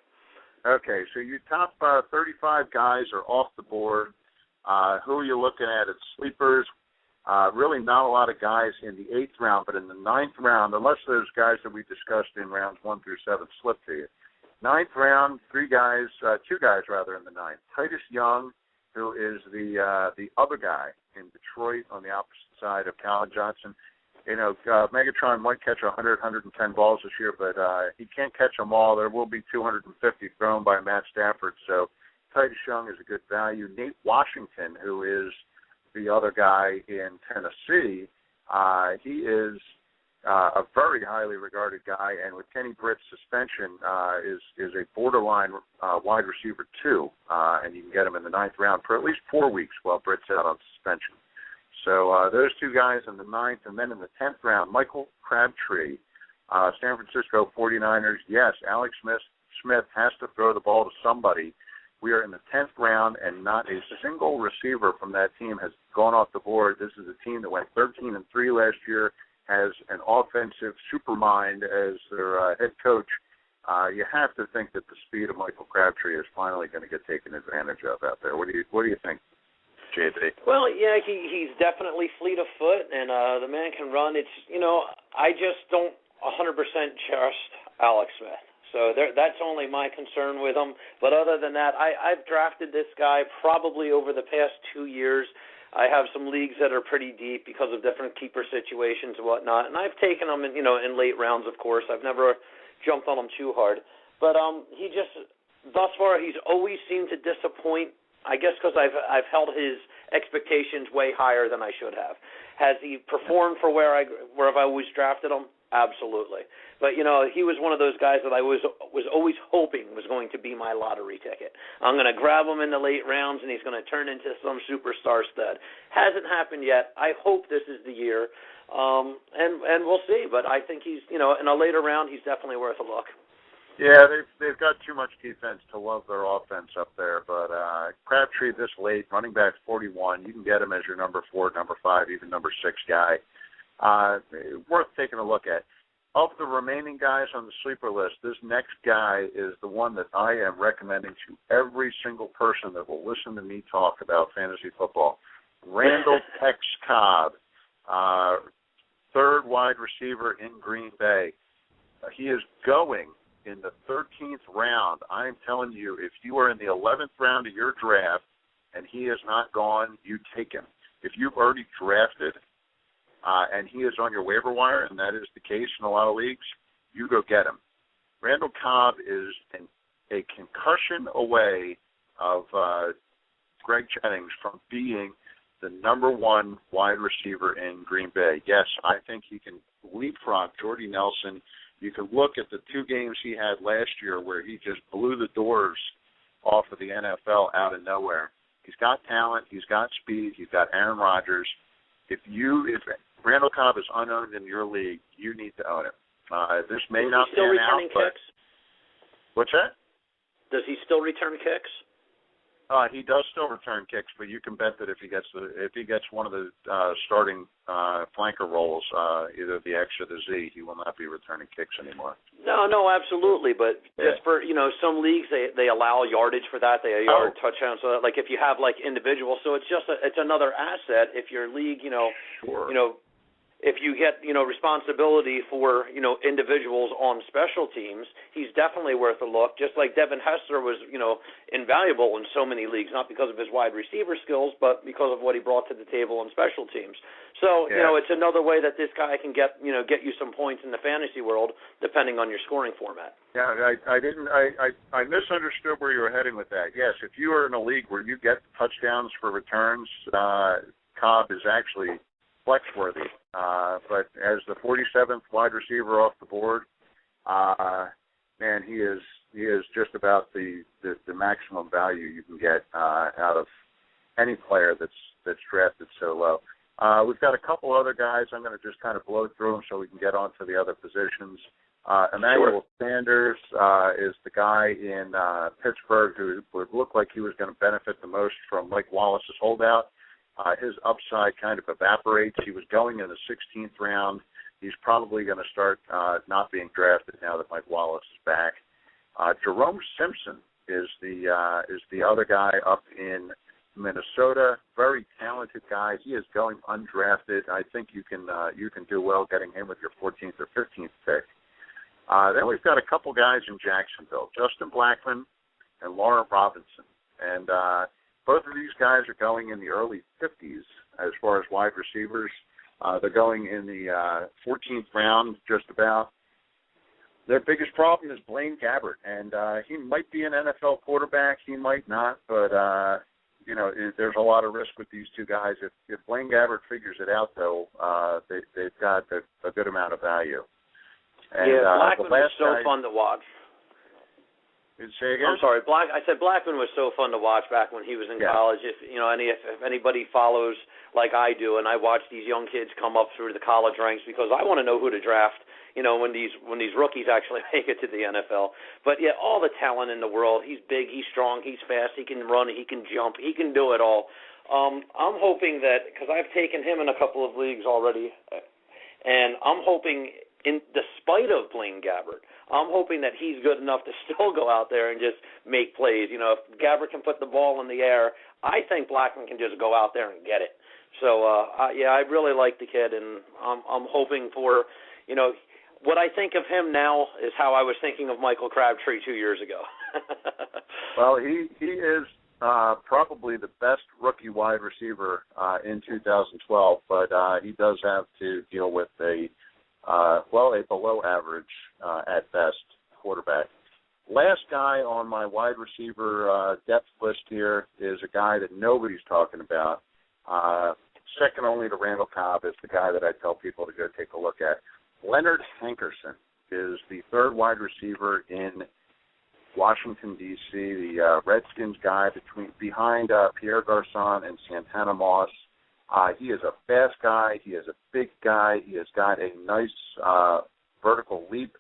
[SPEAKER 3] Okay, so your top 35 guys are off the board. Who are you looking at sleepers? Really not a lot of guys in the 8th round, but in the 9th round, unless those guys that we discussed in rounds 1 through 7 slip to you. 9th round, 2 guys in the 9th. Titus Young, who is the other guy in Detroit on the opposite side of Calvin Johnson. Megatron might catch 100, 110 balls this year, but he can't catch them all. There will be 250 thrown by Matt Stafford, so Titus Young is a good value. Nate Washington, who is the other guy in Tennessee, He is a very highly regarded guy, and with Kenny Britt's suspension, is a borderline wide receiver too, and you can get him in the 9th round for at least 4 weeks while Britt's out on suspension. So those two guys in the 9th, and then in the 10th round, Michael Crabtree, San Francisco 49ers. Yes, Alex Smith has to throw the ball to somebody. We are in the 10th round, and not a single receiver from that team has gone off the board. This is a team that went 13-3 last year, has an offensive supermind as their head coach. You have to think that the speed of Michael Crabtree is finally going to get taken advantage of out there. What do you think, JB?
[SPEAKER 2] Well, yeah, he's definitely fleet of foot, and the man can run. It's I just don't 100% trust Alex Smith. So that's only my concern with him. But other than that, I've drafted this guy probably over the past 2 years. I have some leagues that are pretty deep because of different keeper situations and whatnot, and I've taken him in late rounds, of course. I've never jumped on him too hard. But he just, thus far, he's always seemed to disappoint, I guess because I've held his expectations way higher than I should have. Has he performed for where I've always drafted him? Absolutely. But, he was one of those guys that I was always hoping was going to be my lottery ticket. I'm going to grab him in the late rounds, and he's going to turn into some superstar stud. Hasn't happened yet. I hope this is the year, and we'll see. But I think he's, in a later round, he's definitely worth a look.
[SPEAKER 3] Yeah, they've got too much defense to love their offense up there. But Crabtree this late, running back 41, you can get him as your number 4, number 5, even number 6 guy. Worth taking a look at. Of the remaining guys on the sleeper list, this next guy is the one that I am recommending to every single person that will listen to me talk about fantasy football. Randall Tex Cobb, 3rd wide receiver in Green Bay. He is going in the 13th round. I'm telling you, if you are in the 11th round of your draft and he is not gone, you take him. If you've already drafted and he is on your waiver wire, and that is the case in a lot of leagues, you go get him. Randall Cobb is a concussion away of Greg Jennings from being the number 1 wide receiver in Green Bay. Yes, I think he can leapfrog Jordy Nelson. You can look at the 2 games he had last year where he just blew the doors off of the NFL out of nowhere. He's got talent. He's got speed. He's got Aaron Rodgers. If Randall Cobb is unowned in your league, you need to own him. This may not pan out, but kicks? What's that?
[SPEAKER 2] Does he still return kicks?
[SPEAKER 3] He does still return kicks, but you can bet that if he gets one of the starting flanker roles, either the X or the Z, he will not be returning kicks anymore.
[SPEAKER 2] No, absolutely. But just for some leagues they allow yardage for that. They allow touchdowns. So that, like if you have like individuals, so it's just it's another asset. If your league,
[SPEAKER 3] Sure.
[SPEAKER 2] If you get, responsibility for, individuals on special teams, he's definitely worth a look. Just like Devin Hester was, invaluable in so many leagues, not because of his wide receiver skills, but because of what he brought to the table on special teams. So, it's another way that this guy can get you some points in the fantasy world, depending on your scoring format.
[SPEAKER 3] Yeah, I misunderstood where you were heading with that. Yes, if you are in a league where you get touchdowns for returns, Cobb is actually flex-worthy. But as the 47th wide receiver off the board, man, he is just about the maximum value you can get out of any player that's drafted so low. We've got a couple other guys. I'm going to just kind of blow through them so we can get on to the other positions. Emmanuel Sanders is the guy in Pittsburgh who would look like he was going to benefit the most from Mike Wallace's holdout. His upside kind of evaporates. He was going in the 16th round. He's probably going to start not being drafted now that Mike Wallace is back. Jerome Simpson is the other guy up in Minnesota. Very talented guy. He is going undrafted. I think you can do well getting him with your 14th or 15th pick. Then we've got a couple guys in Jacksonville, Justin Blackmon and Lauren Robinson, and both of these guys are going in the early 50s as far as wide receivers. They're going in the 14th round, just about. Their biggest problem is Blaine Gabbert, and he might be an NFL quarterback. He might not, but there's a lot of risk with these two guys. If Blaine Gabbert figures it out, though, they've got a good amount of value. And,
[SPEAKER 2] Blackman was so fun to watch.
[SPEAKER 3] Say again?
[SPEAKER 2] I'm sorry, I said Blackman was so fun to watch back when he was in college. If anybody follows like I do, and I watch these young kids come up through the college ranks because I want to know who to draft. When these rookies actually make it to the NFL. But yeah, all the talent in the world. He's big, he's strong, he's fast, he can run, he can jump, he can do it all. I'm hoping that, because I've taken him in a couple of leagues already, and I'm hoping, despite of Blaine Gabbert, I'm hoping that he's good enough to still go out there and just make plays. If Gabbert can put the ball in the air, I think Blackman can just go out there and get it. So, I really like the kid, and I'm hoping for, what I think of him now is how I was thinking of Michael Crabtree 2 years ago.
[SPEAKER 3] Well, he is probably the best rookie wide receiver in 2012, but he does have to deal with a below average at best quarterback. Last guy on my wide receiver depth list here is a guy that nobody's talking about. Second only to Randall Cobb is the guy that I tell people to go take a look at. Leonard Hankerson is the third wide receiver in Washington, D.C., the Redskins guy behind Pierre Garçon and Santana Moss. He is a fast guy. He is a big guy. He has got a nice vertical leap.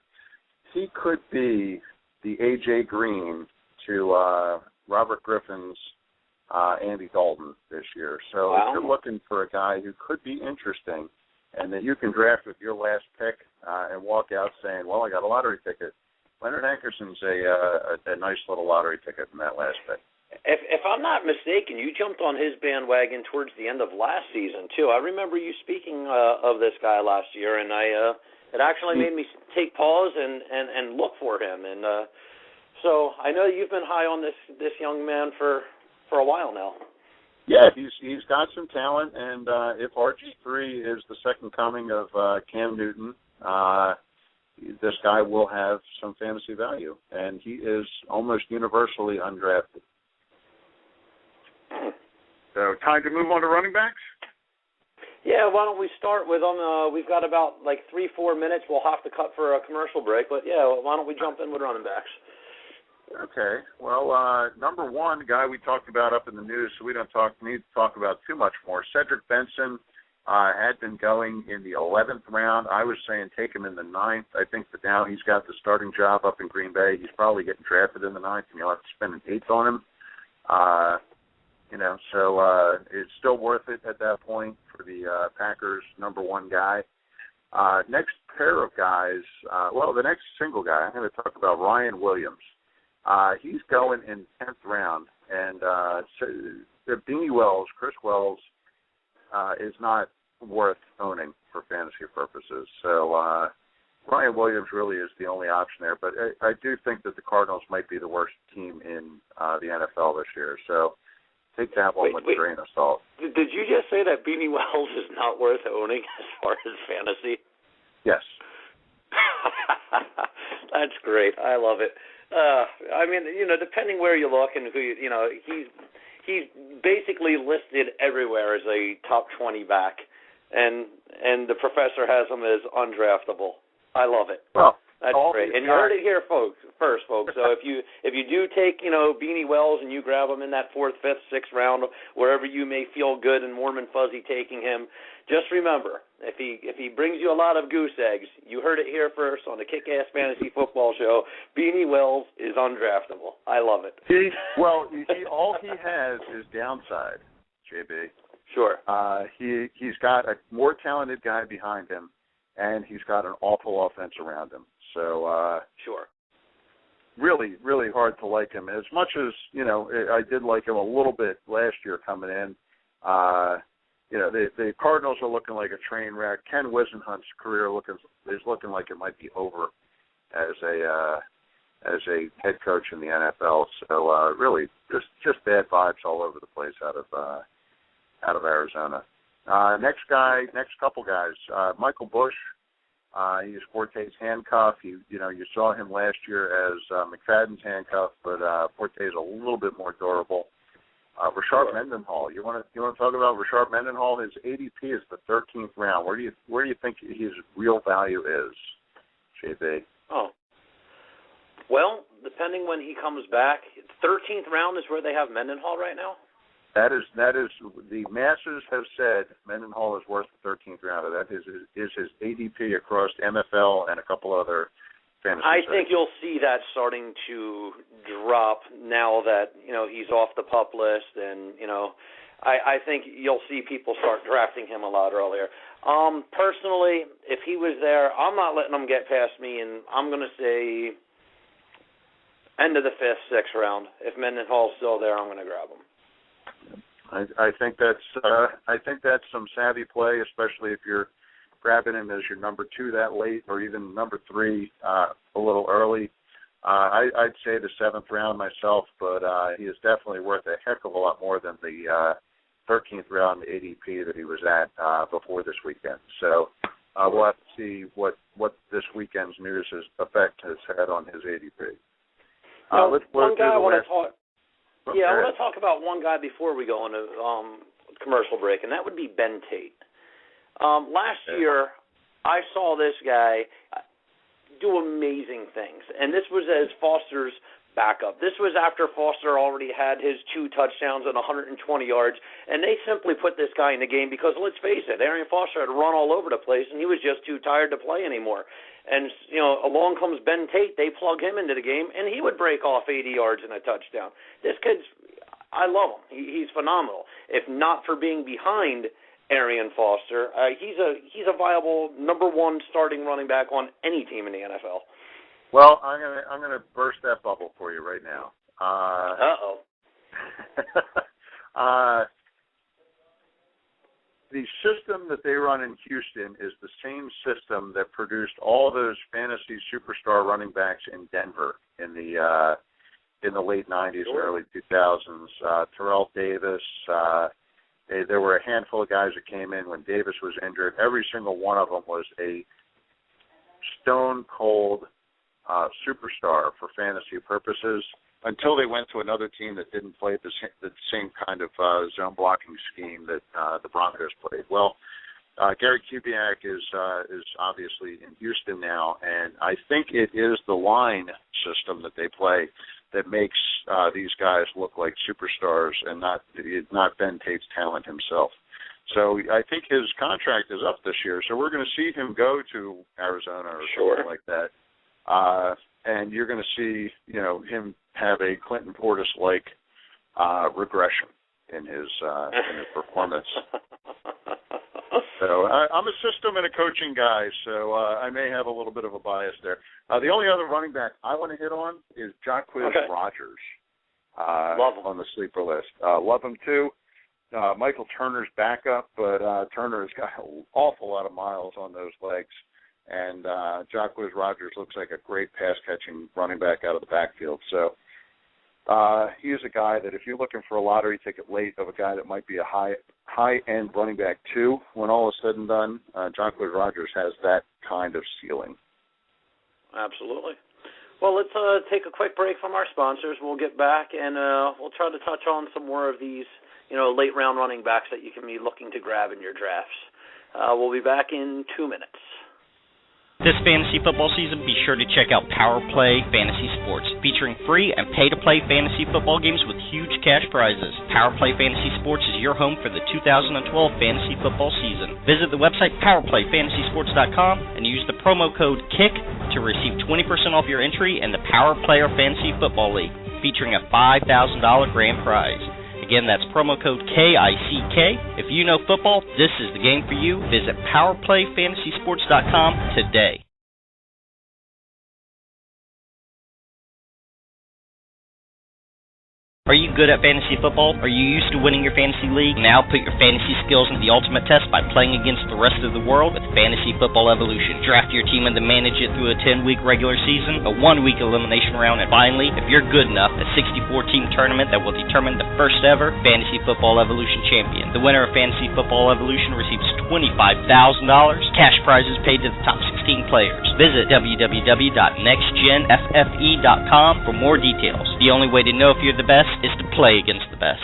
[SPEAKER 3] He could be the A.J. Green to Robert Griffin's Andy Dalton this year. So if you're looking for a guy who could be interesting and that you can draft with your last pick and walk out saying, well, I got a lottery ticket, Leonard Hankerson's a nice little lottery ticket in that last pick.
[SPEAKER 2] If I'm not mistaken, you jumped on his bandwagon towards the end of last season, too. I remember you speaking of this guy last year, and it actually made me take pause and look for him. And so I know you've been high on this young man for a while now.
[SPEAKER 3] Yeah, he's got some talent, and if RG3 is the second coming of Cam Newton, this guy will have some fantasy value, and he is almost universally undrafted. So time to move on to running backs?
[SPEAKER 2] Yeah, why don't we start with them? We've got about 3-4 minutes. We'll have to cut for a commercial break, but yeah, why don't we jump in with running backs?
[SPEAKER 3] Okay. Well, number one, the guy we talked about up in the news, so we don't need to talk about too much more. Cedric Benson had been going in the 11th round. I was saying take him in the 9th. I think that now he's got the starting job up in Green Bay. He's probably getting drafted in the 9th, and you'll have to spend an 8th on him. So it's still worth it at that point for the Packers' number one guy. Next pair of guys, the next single guy, I'm going to talk about Ryan Williams. He's going in 10th round, and Beanie Wells, Chris Wells, is not worth owning for fantasy purposes. So Ryan Williams really is the only option there, but I do think that the Cardinals might be the worst team in the NFL this year. So take that one with a grain of salt.
[SPEAKER 2] Did you just say that Beanie Wells is not worth owning as far as fantasy?
[SPEAKER 3] Yes.
[SPEAKER 2] That's great. I love it. I mean, depending where you look and who he's basically listed everywhere as a top 20 back, and the professor has him as undraftable. I love it.
[SPEAKER 3] Well,
[SPEAKER 2] that's great. And you heard it here, folks. So if you do take Beanie Wells and you grab him in that 4th, 5th, 6th round, wherever you may feel good and warm and fuzzy taking him, just remember, if he brings you a lot of goose eggs, you heard it here first on the Kick-Ass Fantasy Football Show. Beanie Wells is undraftable. I love it.
[SPEAKER 3] All he has is downside, JB.
[SPEAKER 2] Sure.
[SPEAKER 3] He's got a more talented guy behind him, and he's got an awful offense around him. So
[SPEAKER 2] sure.
[SPEAKER 3] Really, really hard to like him. As much as I did like him a little bit last year coming in. The Cardinals are looking like a train wreck. Ken Wisenhunt's career is looking like it might be over as a head coach in the NFL. So really, just bad vibes all over the place out of Arizona. Next couple guys, Michael Bush. He's Forte's handcuff. You saw him last year as McFadden's handcuff, but Forte is a little bit more durable. Rashard Mendenhall. You want to talk about Rashard Mendenhall? His ADP is the 13th round. Where do you think his real value is, JB?
[SPEAKER 2] Oh, well, depending when he comes back, 13th round is where they have Mendenhall right now.
[SPEAKER 3] That is the masses have said Mendenhall is worth the 13th rounder. That is his ADP across NFL and a couple other fantasy sites.
[SPEAKER 2] think you'll see that starting to drop now that he's off the PUP list, and I think you'll see people start drafting him a lot earlier. Personally, if he was there, I'm not letting him get past me, and I'm going to say end of the 5th, 6th round. If Mendenhall's still there, I'm going to grab him.
[SPEAKER 3] I think that's some savvy play, especially if you're grabbing him as your number 2 that late, or even number 3 a little early. I'd say the 7th round myself, but he is definitely worth a heck of a lot more than the 13th round ADP that he was at before this weekend. So we'll have to see what this weekend's news effect has had on his ADP.
[SPEAKER 2] One guy I want to talk. Yeah, I want to talk about one guy before we go on a commercial break, and that would be Ben Tate. Last year, I saw this guy do amazing things, and this was as Foster's backup. This was after Foster already had his 2 touchdowns and 120 yards, and they simply put this guy in the game because, let's face it, Arian Foster had run all over the place, and he was just too tired to play anymore. And, along comes Ben Tate. They plug him into the game, and he would break off 80 yards and a touchdown. This kid's, I love him. He's phenomenal. If not for being behind Arian Foster, he's a viable number 1 starting running back on any team in the NFL.
[SPEAKER 3] Well, I'm gonna burst that bubble for you right now. The system that they run in Houston is the same system that produced all those fantasy superstar running backs in Denver in the late 90s and early 2000s. Terrell Davis. There were a handful of guys that came in when Davis was injured. Every single one of them was a stone-cold superstar for fantasy purposes until they went to another team that didn't play the same kind of zone blocking scheme that the Broncos played. Well, Gary Kubiak is obviously in Houston now, and I think it is the line system that they play that makes these guys look like superstars and not Ben Tate's talent himself. So I think his contract is up this year, so we're going to see him go to Arizona or something like that. And you're going to see, him have a Clinton Portis-like regression in his performance. So I'm a system and a coaching guy, so I may have a little bit of a bias there. The only other running back I want to hit on is Jacquizz Rodgers on the sleeper list. Love him too. Michael Turner's backup, but Turner has got an awful lot of miles on those legs. And Jacquizz Rodgers looks like a great pass-catching running back out of the backfield. So he is a guy that if you're looking for a lottery ticket late of a guy that might be a high-end running back too, when all is said and done, Jacquizz Rodgers has that kind of ceiling.
[SPEAKER 2] Absolutely. Well, let's take a quick break from our sponsors. We'll get back, and we'll try to touch on some more of these, late-round running backs that you can be looking to grab in your drafts. We'll be back in 2 minutes.
[SPEAKER 4] This fantasy football season, be sure to check out Power Play Fantasy Sports, featuring free and pay-to-play fantasy football games with huge cash prizes. Power Play Fantasy Sports is your home for the 2012 fantasy football season. Visit the website powerplayfantasysports.com and use the promo code KICK to receive 20% off your entry in the Power Player Fantasy Football League, featuring a $5,000 grand prize. Again, that's promo code KICK. If you know football, this is the game for you. Visit PowerPlayFantasySports.com today. Are you good at fantasy football? Are you used to winning your fantasy league? Now put your fantasy skills into the ultimate test by playing against the rest of the world with Fantasy Football Evolution. Draft your team and then manage it through a 10-week regular season, a 1-week elimination round, and finally, if you're good enough, a 64-team tournament that will determine the first ever Fantasy Football Evolution champion. The winner of Fantasy Football Evolution receives $25,000, cash prizes paid to the top 16 players. Visit www.nextgenffe.com for more details. The only way to know if you're the best is to play against the best.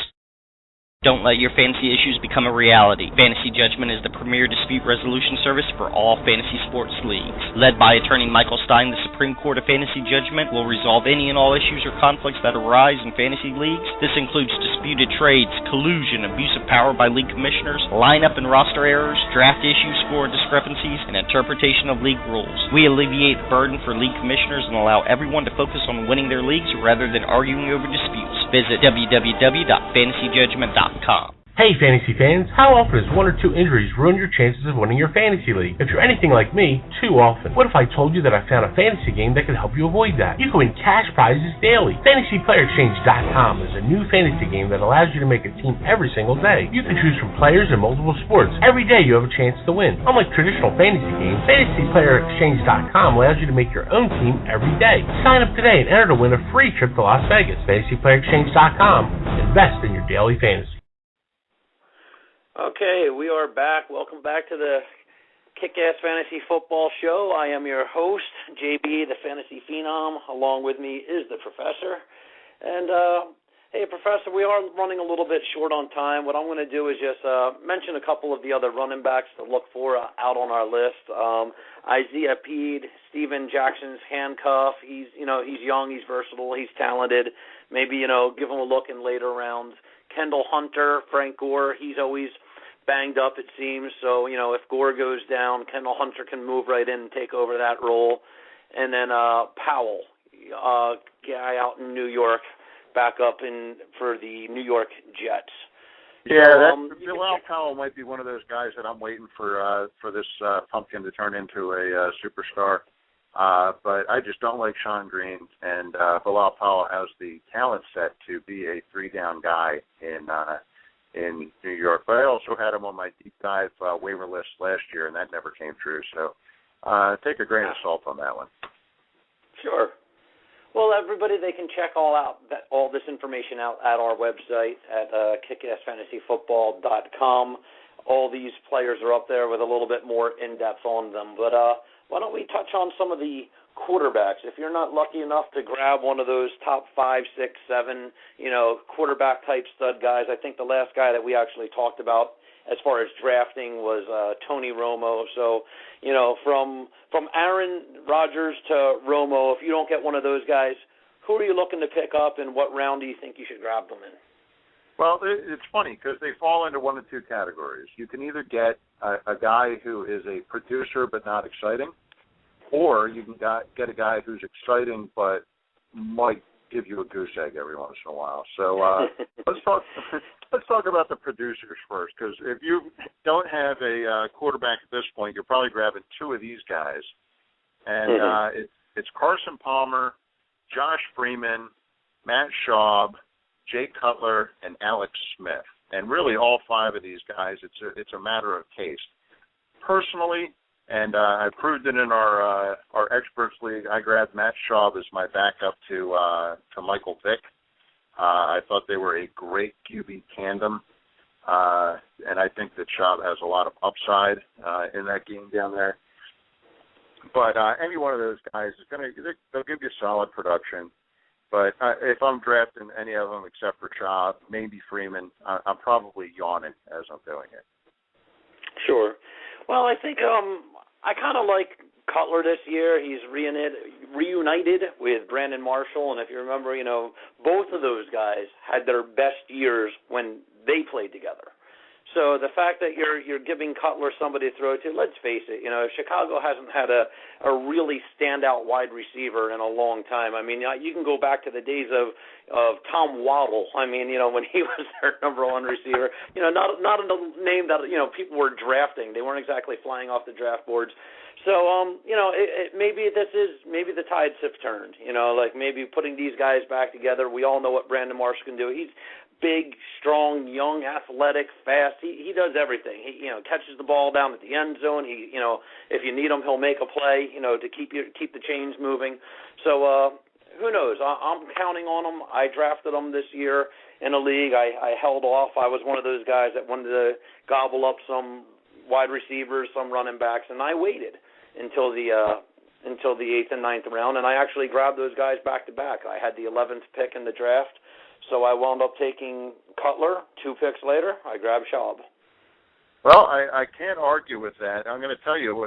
[SPEAKER 4] Don't let your fantasy issues become a reality. Fantasy Judgment is the premier dispute resolution service for all fantasy sports leagues. Led by attorney Michael Stein, the Supreme Court of Fantasy Judgment will resolve any and all issues or conflicts that arise in fantasy leagues. This includes disputed trades, collusion, abuse of power by league commissioners, lineup and roster errors, draft issues, score discrepancies, and interpretation of league rules. We alleviate the burden for league commissioners and allow everyone to focus on winning their leagues rather than arguing over disputes. Visit www.fantasyjudgment.com.
[SPEAKER 5] Hey fantasy fans, how often does one or two injuries ruin your chances of winning your fantasy league? If you're anything like me, too often. What if I told you that I found a fantasy game that can help you avoid that? You can win cash prizes daily. FantasyPlayerExchange.com is a new fantasy game that allows you to make a team every single day. You can choose from players in multiple sports. Every day you have a chance to win. Unlike traditional fantasy games, FantasyPlayerExchange.com allows you to make your own team every day. Sign up today and enter to win a free trip to Las Vegas. FantasyPlayerExchange.com. Invest in your daily fantasy.
[SPEAKER 2] Okay, we are back. Welcome back to the Kick-Ass Fantasy Football Show. I am your host, JB, the Fantasy Phenom. Along with me is the Professor. And, hey, Professor, we are running a little bit short on time. What I'm going to do is just mention a couple of the other running backs to look for out on our list. Isaiah Peed, Steven Jackson's handcuff. He's young, he's versatile, he's talented. Maybe, give him a look in later rounds. Kendall Hunter, Frank Gore, he's always banged up, it seems. So, if Gore goes down, Kendall Hunter can move right in and take over that role. And then Powell, guy out in New York, back up for the New York Jets.
[SPEAKER 3] Yeah, Bilal Powell might be one of those guys that I'm waiting for this pumpkin to turn into a superstar. But I just don't like Sean Green, and Bilal Powell has the talent set to be a three-down guy in New York. But I also had him on my deep dive waiver list last year, and that never came true. So take a grain of salt on that one.
[SPEAKER 2] Sure. Well, everybody, they can check all this information out at our website at kickassfantasyfootball.com. All these players are up there with a little bit more in-depth on them. But why don't we touch on some of the quarterbacks? If you're not lucky enough to grab one of those top 5, 6, 7, quarterback-type stud guys, I think the last guy that we actually talked about as far as drafting was Tony Romo. So, from Aaron Rodgers to Romo, if you don't get one of those guys, who are you looking to pick up, and what round do you think you should grab them in?
[SPEAKER 3] Well, it's funny because they fall into one of two categories. You can either get a guy who is a producer but not exciting, or you can get a guy who's exciting but might give you a goose egg every once in a while. So let's talk about the producers first, because if you don't have a quarterback at this point, you're probably grabbing two of these guys, and it's Carson Palmer, Josh Freeman, Matt Schaub, Jay Cutler, and Alex Smith. And really all five of these guys, it's a matter of taste. Personally, and I proved it in our experts league, I grabbed Matt Schaub as my backup to Michael Vick. I thought they were a great QB tandem, and I think that Schaub has a lot of upside in that game down there. But any one of those guys they'll give you solid production. But if I'm drafting any of them except for Schaub, maybe Freeman, I'm probably yawning as I'm doing it.
[SPEAKER 2] Sure. Well, I think I kind of like Cutler this year. He's reunited with Brandon Marshall, and if you remember, both of those guys had their best years when they played together. So the fact that you're giving Cutler somebody to throw to, let's face it, Chicago hasn't had a really standout wide receiver in a long time. I mean, you can go back to the days of Tom Waddle. I mean, when he was their number one receiver, not a name that people were drafting. They weren't exactly flying off the draft boards. So maybe the tides have turned. Like maybe putting these guys back together. We all know what Brandon Marshall can do. He's big, strong, young, athletic, fast. He does everything. He catches the ball down at the end zone. He if you need him, he'll make a play. To keep the chains moving. So who knows? I'm counting on him. I drafted him this year in a league. I held off. I was one of those guys that wanted to gobble up some wide receivers, some running backs, and I waited until the 8th and 9th round, and I actually grabbed those guys back to back. I had the 11th pick in the draft. so I wound up taking Cutler. 2 picks later, I grabbed Schaub.
[SPEAKER 3] Well, I can't argue with that. I'm going to tell you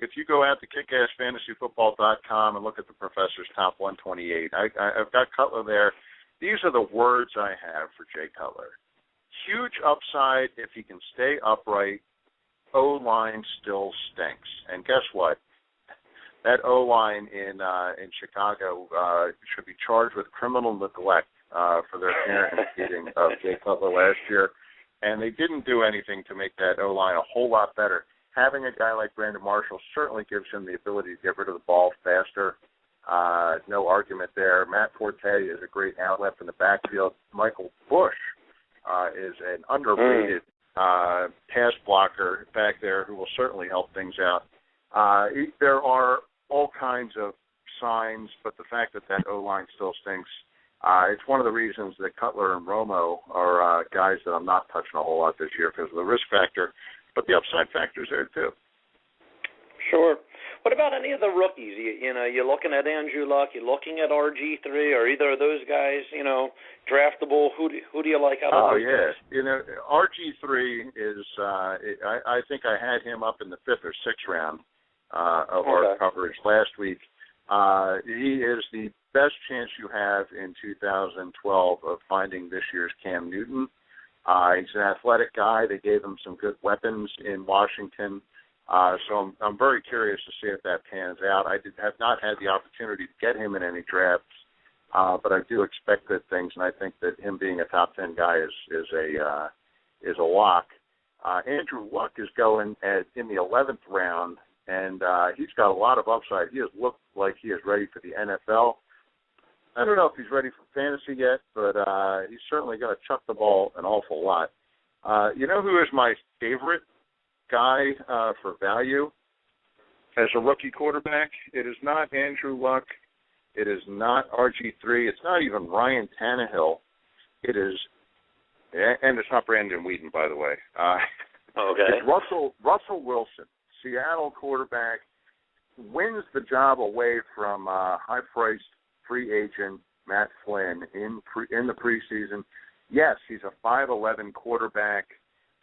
[SPEAKER 3] if you go out to kickassfantasyfootball.com and look at the professor's top 128, I've got Cutler there. These are the words I have for Jay Cutler. Huge upside if he can stay upright. O-line still stinks. And guess what? That O-line in Chicago should be charged with criminal neglect for their parent beating of Jay Cutler last year. And they didn't do anything to make that O-line a whole lot better. Having a guy like Brandon Marshall certainly gives him the ability to get rid of the ball faster. No argument there. Matt Forte is a great outlet from the backfield. Michael Bush is an underrated pass blocker back there who will certainly help things out. There are all kinds of signs, but the fact that O-line still stinks, it's one of the reasons that Cutler and Romo are guys that I'm not touching a whole lot this year because of the risk factor, but the upside factor's there too.
[SPEAKER 2] Sure. What about any of the rookies? You're looking at Andrew Luck, you're looking at RG3, or either of those guys, draftable. Who do you like out of those guys?
[SPEAKER 3] RG3 is. I think I had him up in the 5th or 6th round of our coverage last week. He is the best chance you have in 2012 of finding this year's Cam Newton. He's an athletic guy. They gave him some good weapons in Washington. So I'm very curious to see if that pans out. I have not had the opportunity to get him in any drafts, but I do expect good things, and I think that him being a top 10 guy is a lock. Andrew Luck is going in the 11th round, and he's got a lot of upside. He has looked like he is ready for the NFL. I don't know if he's ready for fantasy yet, but he's certainly going to chuck the ball an awful lot. You know who is my favorite guy for value as a rookie quarterback? It is not Andrew Luck. It is not RG3. It's not even Ryan Tannehill. It is, and it's not Brandon Whedon, by the way. It's Russell Wilson, Seattle quarterback, wins the job away from high-priced free agent Matt Flynn in the preseason. Yes, he's a 5'11 quarterback.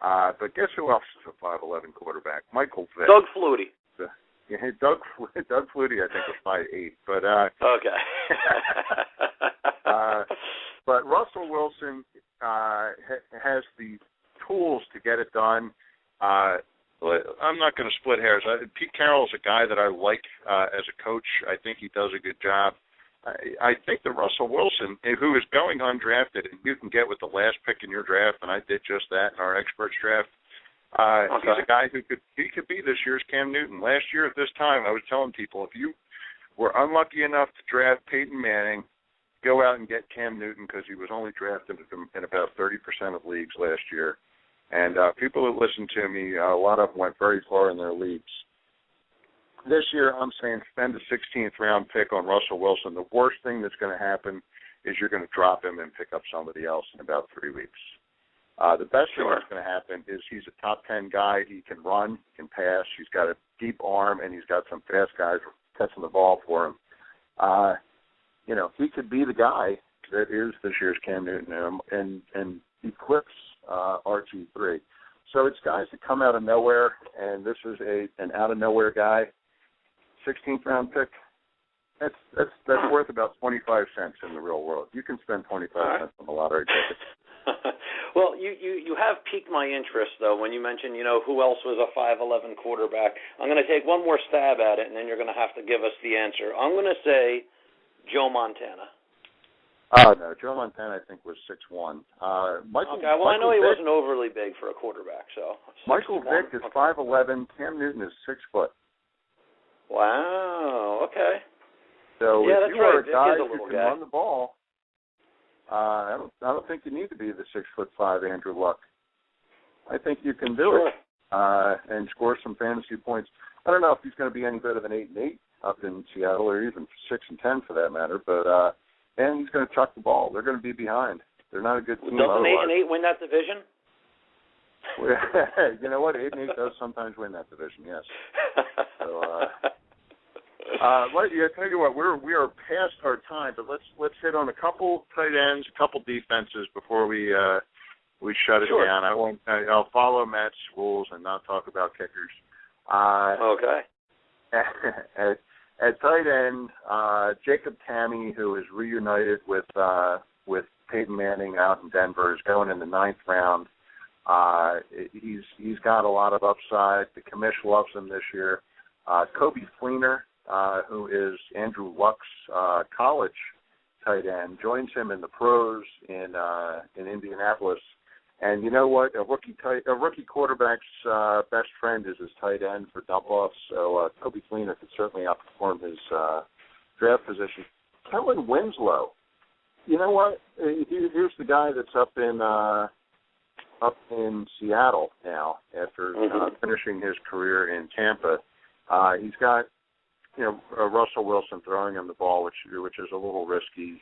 [SPEAKER 3] But guess who else is a 5'11 quarterback? Michael Vick.
[SPEAKER 2] Doug Flutie.
[SPEAKER 3] Doug Flutie, I think, was 5'8. But but Russell Wilson has the tools to get it done. I'm not going to split hairs. Pete Carroll is a guy that I like as a coach. I think he does a good job. I think that Russell Wilson, who is going undrafted, and you can get with the last pick in your draft, and I did just that in our experts draft. He's a guy who could be this year's Cam Newton. Last year at this time, I was telling people, if you were unlucky enough to draft Peyton Manning, go out and get Cam Newton because he was only drafted in about 30% of leagues last year. And people who listened to me, a lot of them went very far in their leagues. This year, I'm saying spend a 16th round pick on Russell Wilson. The worst thing that's going to happen is you're going to drop him and pick up somebody else in about 3 weeks. The best thing that's going to happen is he's a top 10 guy. He can run, he can pass. He's got a deep arm, and he's got some fast guys catching the ball for him. He could be the guy that is this year's Cam Newton and eclipse RG3. So it's guys that come out of nowhere, and this is an out-of-nowhere guy. 16th round pick, that's worth about 25 cents in the real world. You can spend 25 cents on a lottery ticket.
[SPEAKER 2] Well, you have piqued my interest, though, when you mentioned, who else was a 5'11 quarterback. I'm going to take one more stab at it, and then you're going to have to give us the answer. I'm going to say Joe Montana.
[SPEAKER 3] Oh, no, Joe Montana, I think, was 6'1".
[SPEAKER 2] I know he wasn't overly big for a quarterback. So
[SPEAKER 3] Michael Vick is 5'11". Cam Newton is 6 foot.
[SPEAKER 2] Wow. Okay.
[SPEAKER 3] So if you are a guy who can run the ball, I don't think you need to be the 6'5" Andrew Luck. I think you can do it and score some fantasy points. I don't know if he's going to be any better than 8-8 up in Seattle, or even 6-10 for that matter. But and he's going to chuck the ball. They're going to be behind. They're not a good team.
[SPEAKER 2] Doesn't 8-8 win that division?
[SPEAKER 3] You know what? 8-8 does sometimes win that division. Yes. So I tell you what, we are past our time, but let's hit on a couple tight ends, a couple defenses before we shut it down. I'll follow Matt's rules and not talk about kickers.
[SPEAKER 2] Okay.
[SPEAKER 3] At tight end, Jacob Tamme, who is reunited with Peyton Manning out in Denver, is going in the 9th round. He's got a lot of upside. The commish loves him this year. Coby Fleener, who is Andrew Luck's college tight end, joins him in the pros in Indianapolis. And you know what? A rookie quarterback's best friend is his tight end for dump-offs. So Coby Fleener could certainly outperform his draft position. Kellen Winslow, you know what? Here's the guy that's up in Seattle now after finishing his career in Tampa. He's got, Russell Wilson throwing him the ball, which is a little risky.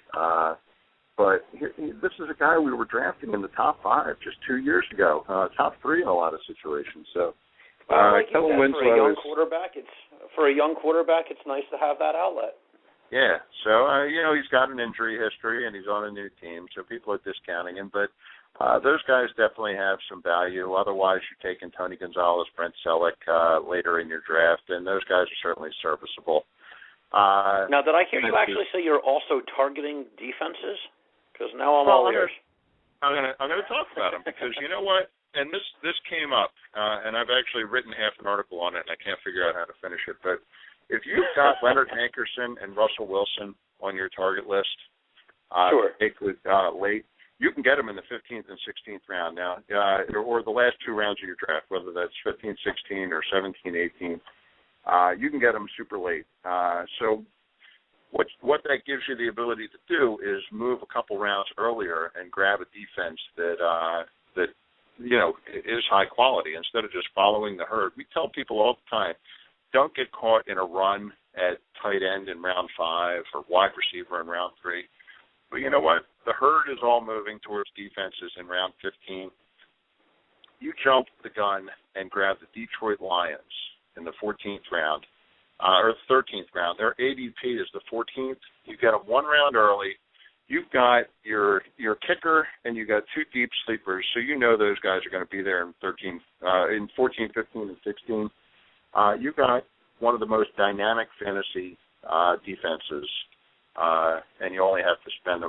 [SPEAKER 3] But this is a guy we were drafting in the top 5 just 2 years ago, top 3 in a lot of situations. So,
[SPEAKER 2] like
[SPEAKER 3] Kellen Winslow
[SPEAKER 2] for a young quarterback, it's nice to have that outlet.
[SPEAKER 3] Yeah. So he's got an injury history and he's on a new team, so people are discounting him. But those guys definitely have some value. Otherwise, you're taking Tony Gonzalez, Brent Selleck later in your draft, and those guys are certainly serviceable.
[SPEAKER 2] Now, did I hear you actually say you're also targeting defenses? Because now I'm all ears.
[SPEAKER 3] I'm gonna talk about them because you know what? And this came up, and I've actually written half an article on it, and I can't figure out how to finish it. But if you've got Leonard Hankerson and Russell Wilson on your target list, late, you can get them in the 15th and 16th round now, or the last 2 rounds of your draft, whether that's 15, 16, or 17, 18. You can get them super late. So what that gives you the ability to do is move a couple rounds earlier and grab a defense that is high quality instead of just following the herd. We tell people all the time, don't get caught in a run at tight end in round 5 or wide receiver in round 3. But you know what? The herd is all moving towards defenses in round 15. You jump the gun and grab the Detroit Lions in the 14th round. Or the 13th round. Their ADP is the 14th. You get them 1 round early. You've got your kicker, and you've got 2 deep sleepers, so you know those guys are going to be there in 14, 15, and 16. You've got one of the most dynamic fantasy defenses, and you only have to spend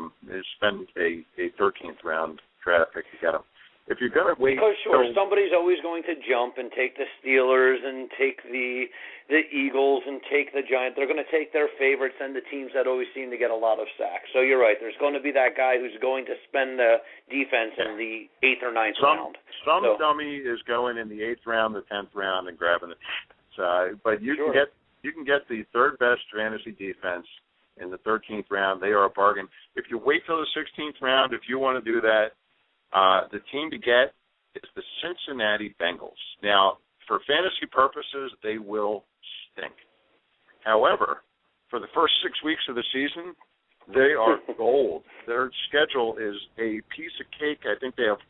[SPEAKER 3] a 13th round draft pick to get them. If you're going to wait,
[SPEAKER 2] because somebody's always going to jump and take the Steelers and take the Eagles and take the Giants. They're going to take their favorites and the teams that always seem to get a lot of sacks. So you're right. There's going to be that guy who's going to spend the defense in the 8th or 9th round.
[SPEAKER 3] Some dummy is going in the 8th round, the 10th round, and grabbing it. But you can get the 3rd best fantasy defense in the 13th round. They are a bargain. If you wait till the 16th round, if you want to do that. The team to get is the Cincinnati Bengals. Now, for fantasy purposes, they will stink. However, for the first 6 weeks of the season, they are gold. Their schedule is a piece of cake. I think they have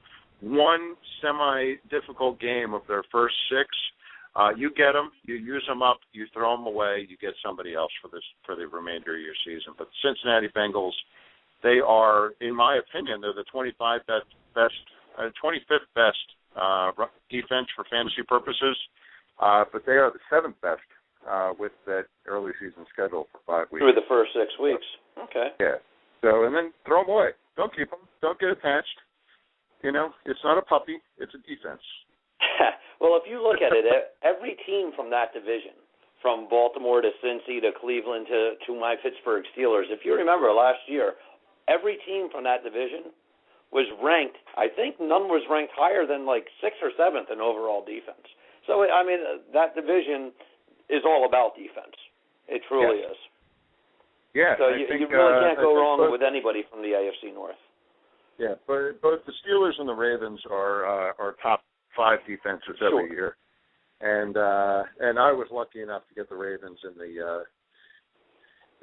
[SPEAKER 3] 1 semi-difficult game of their first 6. You get them, you use them up, you throw them away, you get somebody else for the remainder of your season. But the Cincinnati Bengals, they are, in my opinion, they're the 25th best defense for fantasy purposes, but they are the 7th best with that early season schedule for 5 weeks.
[SPEAKER 2] Through the first 6 weeks. Okay.
[SPEAKER 3] Yeah. So, and then throw them away. Don't keep them. Don't get attached. It's not a puppy. It's a defense.
[SPEAKER 2] Well, if you look at it, every team from that division, from Baltimore to Cincy to Cleveland to my Pittsburgh Steelers, if you remember last year, every team from that division was ranked, I think none was ranked higher than like 6th or 7th in overall defense. So, I mean, that division is all about defense. It truly is.
[SPEAKER 3] Yeah.
[SPEAKER 2] So you really can't go wrong with anybody from the AFC North.
[SPEAKER 3] Yeah, but both the Steelers and the Ravens are top 5 defenses every year. And I was lucky enough to get the Ravens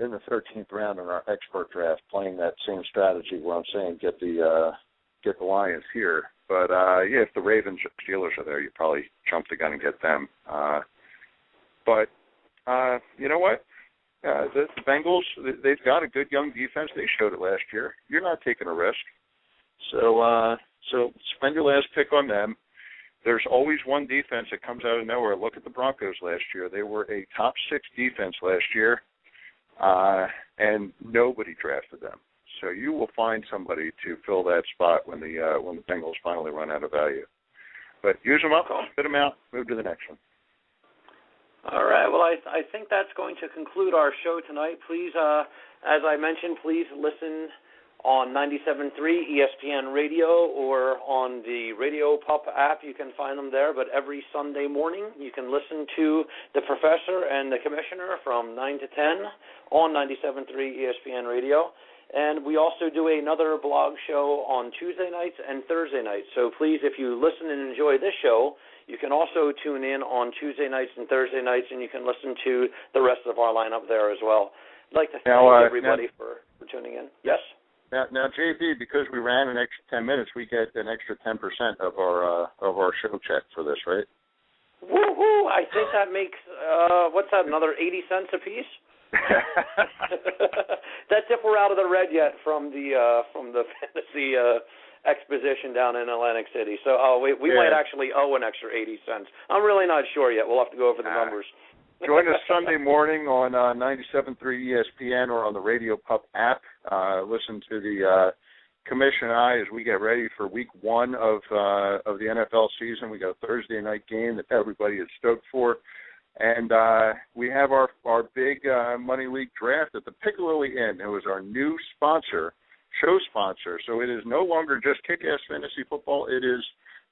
[SPEAKER 3] in the 13th round in our expert draft, playing that same strategy where I'm saying get the Lions here. But if the Ravens or Steelers are there, you probably jump the gun and get them. But you know what? The Bengals, they've got a good young defense. They showed it last year. You're not taking a risk. So spend your last pick on them. There's always one defense that comes out of nowhere. Look at the Broncos last year. They were a top 6 defense last year, and nobody drafted them. So you will find somebody to fill that spot when the Bengals finally run out of value. But use them up, spit them out, move to the next one.
[SPEAKER 2] All right. Well, I think that's going to conclude our show tonight. Please, as I mentioned, please listen on 97.3 ESPN Radio or on the Radio Pup app. You can find them there. But every Sunday morning, you can listen to the professor and the commissioner from 9 to 10 on 97.3 ESPN Radio. And we also do another blog show on Tuesday nights and Thursday nights. So please, if you listen and enjoy this show, you can also tune in on Tuesday nights and Thursday nights, and you can listen to the rest of our lineup there as well. I'd like to thank everybody for tuning in. Yes?
[SPEAKER 3] Now, JP, because we ran an extra 10 minutes, we get an extra 10% of our show check for this, right?
[SPEAKER 2] Woo-hoo! I think that makes, what's that, another 80 cents a piece? That's if we're out of the red yet from the fantasy exposition down in Atlantic City. So we might actually owe an extra 80 cents. I'm really not sure yet. We'll have to go over the numbers.
[SPEAKER 3] Join us Sunday morning on 97.3 ESPN or on the Radio Pup app. Listen to the Commission and I as we get ready for Week 1 of the NFL season. We got a Thursday night game that everybody is stoked for. And we have our big Money League draft at the Piccalilli Inn. It was our new show sponsor. So it is no longer just Kick-Ass Fantasy Football. It is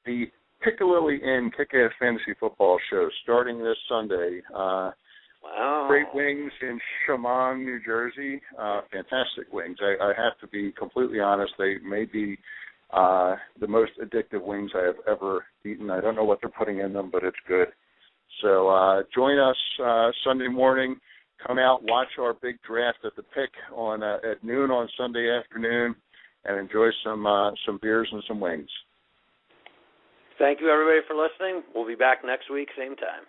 [SPEAKER 3] the Piccalilli Inn Kick-Ass Fantasy Football show starting this Sunday.
[SPEAKER 2] Wow.
[SPEAKER 3] Great wings in Chemung, New Jersey. Fantastic wings. I have to be completely honest. They may be the most addictive wings I have ever eaten. I don't know what they're putting in them, but it's good. So join us Sunday morning. Come out, watch our big draft at the Pick at noon on Sunday afternoon, and enjoy some beers and some wings.
[SPEAKER 2] Thank you, everybody, for listening. We'll be back next week, same time.